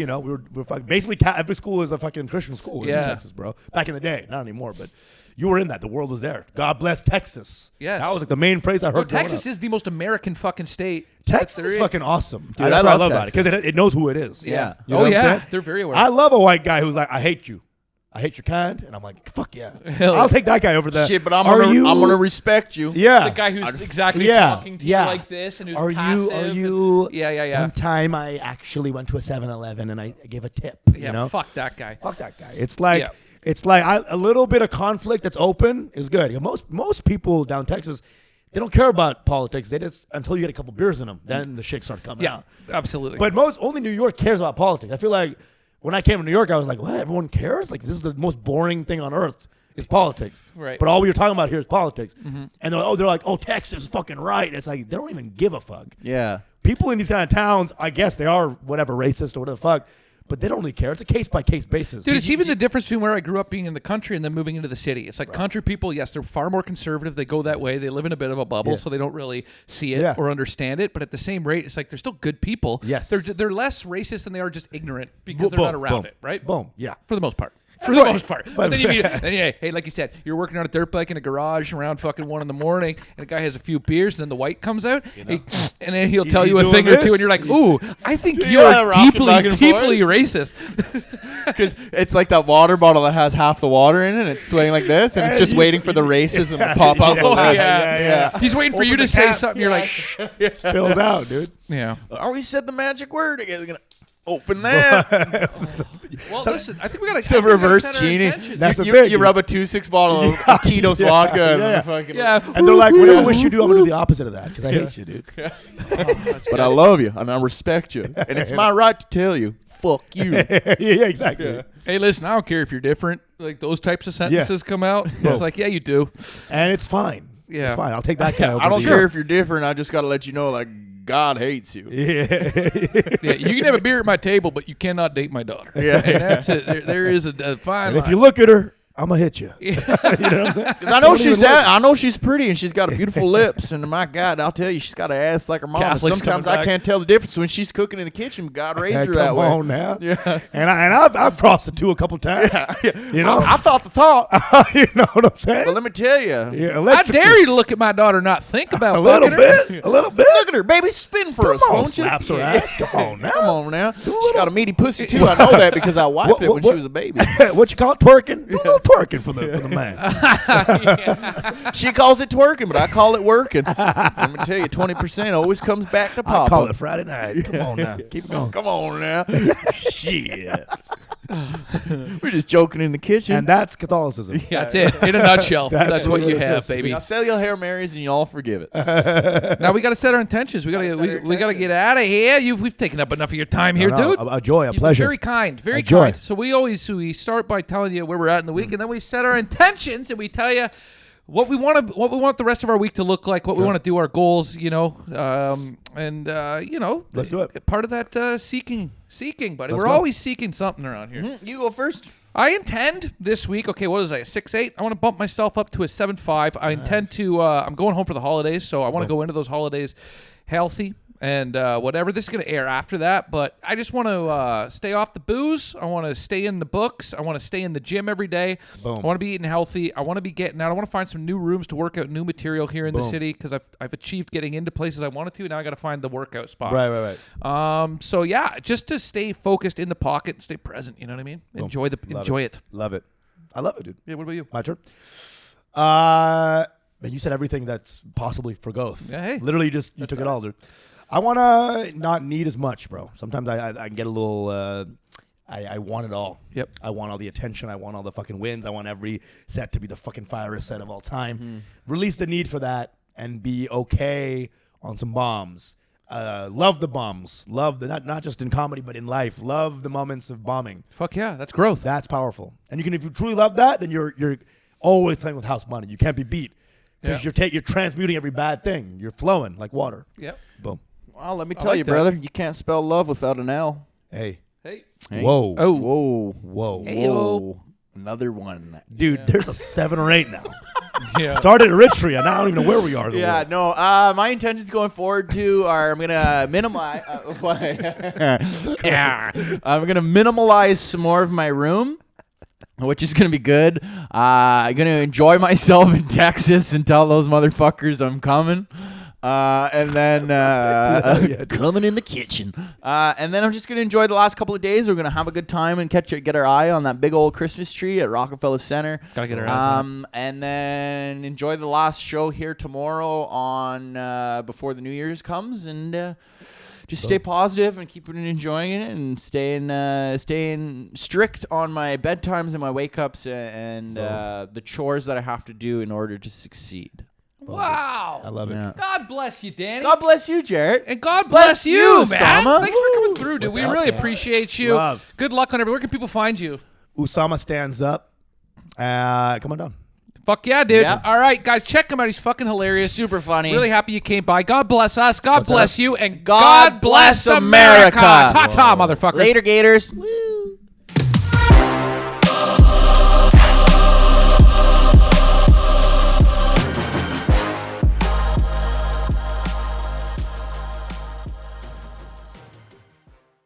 C: we're fucking, basically every school is a fucking Christian school in Texas, bro. Back in the day, not anymore, but you were in that. The world was there. God bless Texas.
A: Yes.
C: That was like the main phrase I heard. growing
A: Texas
C: up.
A: is the most American fucking state.
C: Texas
A: there
C: is
A: is.
C: fucking awesome.
B: Dude,
C: That's
B: I
C: what I
B: love
C: love about it, because it knows who it is.
B: Yeah.
C: You know what I'm saying?
A: They're very aware.
C: I love a white guy who's like, I hate you. I hate your kind. And I'm like, fuck yeah.
A: Hell
C: I'll
A: yeah.
C: take that guy over the.
B: Shit, but I'm
C: Are
B: gonna
C: you-
B: respect you.
C: Yeah.
A: the guy who's exactly
C: Yeah,
A: talking to
C: yeah.
A: you like this, and who's
C: Are
A: passive.
C: you?
A: Yeah.
C: One time I actually went to a 7-Eleven and I gave a tip.
A: Yeah,
C: you know?
A: fuck that guy.
C: Fuck that guy. It's like
A: Yeah.
C: a little bit of conflict that's open is good. You know, most people down Texas, they don't care about politics. They just until you get a couple beers in them, then the shit starts coming
A: Yeah,
C: out.
A: absolutely.
C: But only New York cares about politics. I feel like when I came to New York, I was like, what? Everyone cares? Like this is the most boring thing on earth is politics.
A: Right.
C: But all we were talking about here is politics. And they're like, oh, Texas is fucking right. It's like they don't even give a fuck.
B: Yeah.
C: People in these kind of towns, I guess they are whatever racist or whatever the fuck, but they don't really care. It's a case by case basis.
A: Dude, it's even the difference between where I grew up being in the country and then moving into the city. It's like country people, yes, they're far more conservative. They go that way. They live in a bit of a bubble, so they don't really see it
C: Yeah.
A: or understand it. But at the same rate, it's like they're still good people.
C: Yes.
A: They're less racist than they are just ignorant because they're
C: Boom,
A: not around
C: boom,
A: it, right?
C: Boom. Yeah.
A: For the most part. For the most part. But then you meet, hey, like you said, you're working on a dirt bike in a garage around fucking 1 a.m, and a guy has a few beers, and then the white comes out, and then he'll tell you a
C: doing
A: thing or
C: this?
A: two, and you're like, ooh, I think
B: Yeah,
A: you're
B: rocking back
A: deeply,
B: and forth.
A: deeply racist.
B: Because it's like that water bottle that has half the water in it, and it's swaying like this, and it's just waiting for the racism to pop out.
A: Oh,
B: the lid.
A: yeah. He's waiting for
C: Open
A: you to
C: the
A: say
C: cap.
A: something. You're like,
C: Spills out, dude.
A: yeah.
B: Are we said the magic word again? We're gonna open that.
A: Well, listen, I think we got
B: It's a reverse genie.
C: That's the
B: you,
C: thing,
B: you
C: dude.
B: rub a 2-6 bottle of Tito's vodka and
C: yeah.
B: fucking.
A: Yeah.
C: And they're like, whatever wish you do, I'm gonna do the opposite of that because I hate you, dude.
B: But I love you and I respect you, and it's my right to tell you, fuck you.
C: Yeah, exactly.
A: Hey, listen, I don't care if you're different. Like those types of sentences come out. It's like, yeah, you do.
C: And it's fine.
A: Yeah.
C: It's fine. I'll take that guy. over
B: I don't
C: the-
B: care if you're different. I just got to let you know, like, God hates you.
A: Yeah, you can have a beer at my table, but you cannot date my daughter.
B: Yeah.
A: And that's it. There is a fine
C: And
A: line.
C: if you look at her, I'm gonna hit you. You know what I'm saying?
B: Because I know
C: Don't even
B: I know she's pretty and she's got beautiful lips, and my God, I'll tell you, she's got an ass like her mom.
A: Catholics
B: Sometimes
A: coming
B: I
A: back.
B: can't tell the difference when she's cooking in the kitchen. God raised her that
C: Come
B: way.
C: on now.
B: Yeah.
C: And I've crossed the two a couple times. You know.
B: I thought the thought.
C: You know what I'm saying?
B: But let me tell you,
C: Yeah,
A: I
C: electric-
A: dare you to look at my daughter and not think about
C: a little
A: fucking her.
C: bit. A little bit.
B: look at her, baby, spin for us,
C: Come on,
B: won't you?
C: slaps her ass. Come on now.
B: Come on now. She's got a meaty pussy too. I know that because I wiped it when she was a baby.
C: What you call it? Twerking? Do a little twerking for the man.
B: She calls it twerking, but I call it working. Let me tell you, 20% always comes back to
C: I
B: Papa.
C: call it Friday night. Come on now. Keep going.
B: Come on now.
C: Shit.
B: We're just joking in the kitchen.
C: And that's Catholicism.
A: That's it. In a nutshell. That's what you
C: what it
A: have,
C: is.
A: baby.
B: Now sell your Hail Marys and you all forgive it.
A: Now we got to set our intentions. We got to get out of here. We've taken up enough of your time here, dude.
C: A joy, a
A: You've been
C: pleasure.
A: very kind, very
C: A joy.
A: kind. So we start by telling you where we're at in the week, and then we set our intentions, and we tell you what we want the rest of our week to look like, what we want to do, our goals,
C: Let's do it.
A: Part of that seeking, buddy.
C: Let's
A: We're
C: go.
A: always seeking something around here.
B: You go first.
A: I intend this week. Okay, what was I? 6'8". I want to bump myself up to a 7'5". I intend to. I'm going home for the holidays, so I want to go into those holidays healthy and whatever. This is going to air after that, but I just want to stay off the booze. I want to stay in the books. I want to stay in the gym every day.
C: Boom.
A: I want to be eating healthy. I want to be getting out. I want to find some new rooms to work out new material here in the
C: Boom.
A: city because I've achieved getting into places I wanted to. Now I got to find the workout spots.
C: Right.
A: So yeah, just to stay focused in the pocket and stay present. You know what I mean?
C: Boom.
A: Enjoy it.
C: Love it. I love it, dude.
A: Yeah. What about you?
C: My turn. Man, you said everything that's possibly for growth.
A: Yeah, hey.
C: Literally, you took it all, dude. I want to not need as much, bro. Sometimes I can get a little. I want it all.
A: Yep.
C: I want all the attention. I want all the fucking wins. I want every set to be the fucking firest set of all time. Release the need for that and be okay on some bombs. Love the bombs. Love the not just in comedy but in life. Love the moments of bombing.
A: Fuck yeah, that's growth.
C: That's powerful. And if you truly love that, then you're always playing with house money. You can't be beat because you're transmuting every bad thing. You're flowing like water.
A: Yep.
C: Boom.
B: Well, let me tell
A: like
B: you,
A: that.
B: brother, you can't spell love without an L.
C: Hey.
A: Hey.
B: Hey.
C: Whoa.
A: Oh.
B: Whoa.
C: Whoa.
A: Hey.
B: Whoa. Another one.
C: Dude, there's a 7 or 8 now.
A: Yeah.
C: Started at Eritrea. Now I don't even know where we are. In the
B: Yeah,
C: world.
B: no. My intentions going forward too are I'm gonna minimize. I'm gonna minimalize some more of my room, which is gonna be good. I'm gonna enjoy myself in Texas and tell those motherfuckers I'm coming. And then coming in the kitchen. And then I'm just gonna enjoy the last couple of days. We're gonna have a good time and get our eye on that big old Christmas tree at Rockefeller Center.
A: Gotta get our eyes on
B: And then enjoy the last show here tomorrow on before the New Year's comes, and just stay positive and keep enjoying it, and staying strict on my bedtimes and my wake ups and the chores that I have to do in order to succeed.
A: Wow.
C: I love it.
B: Yeah.
A: God bless you, Danny.
B: God bless you, Jarrett.
A: And God bless you, man.
B: Usama.
A: Thanks for coming through, dude.
C: What's
A: We
C: up,
A: really
C: man?
A: appreciate you.
C: Love.
A: Good luck on everything. Where can people find you?
C: Usama stands up. Come on down.
A: Fuck yeah, dude.
B: Yeah.
A: All right, guys, check him out. He's fucking hilarious.
B: Super funny.
A: Really happy you came by. God bless us. God
C: What's
A: bless
C: up?
A: you. And
B: God bless America.
A: Ta-ta, motherfuckers.
B: Later, Gators.
C: Woo.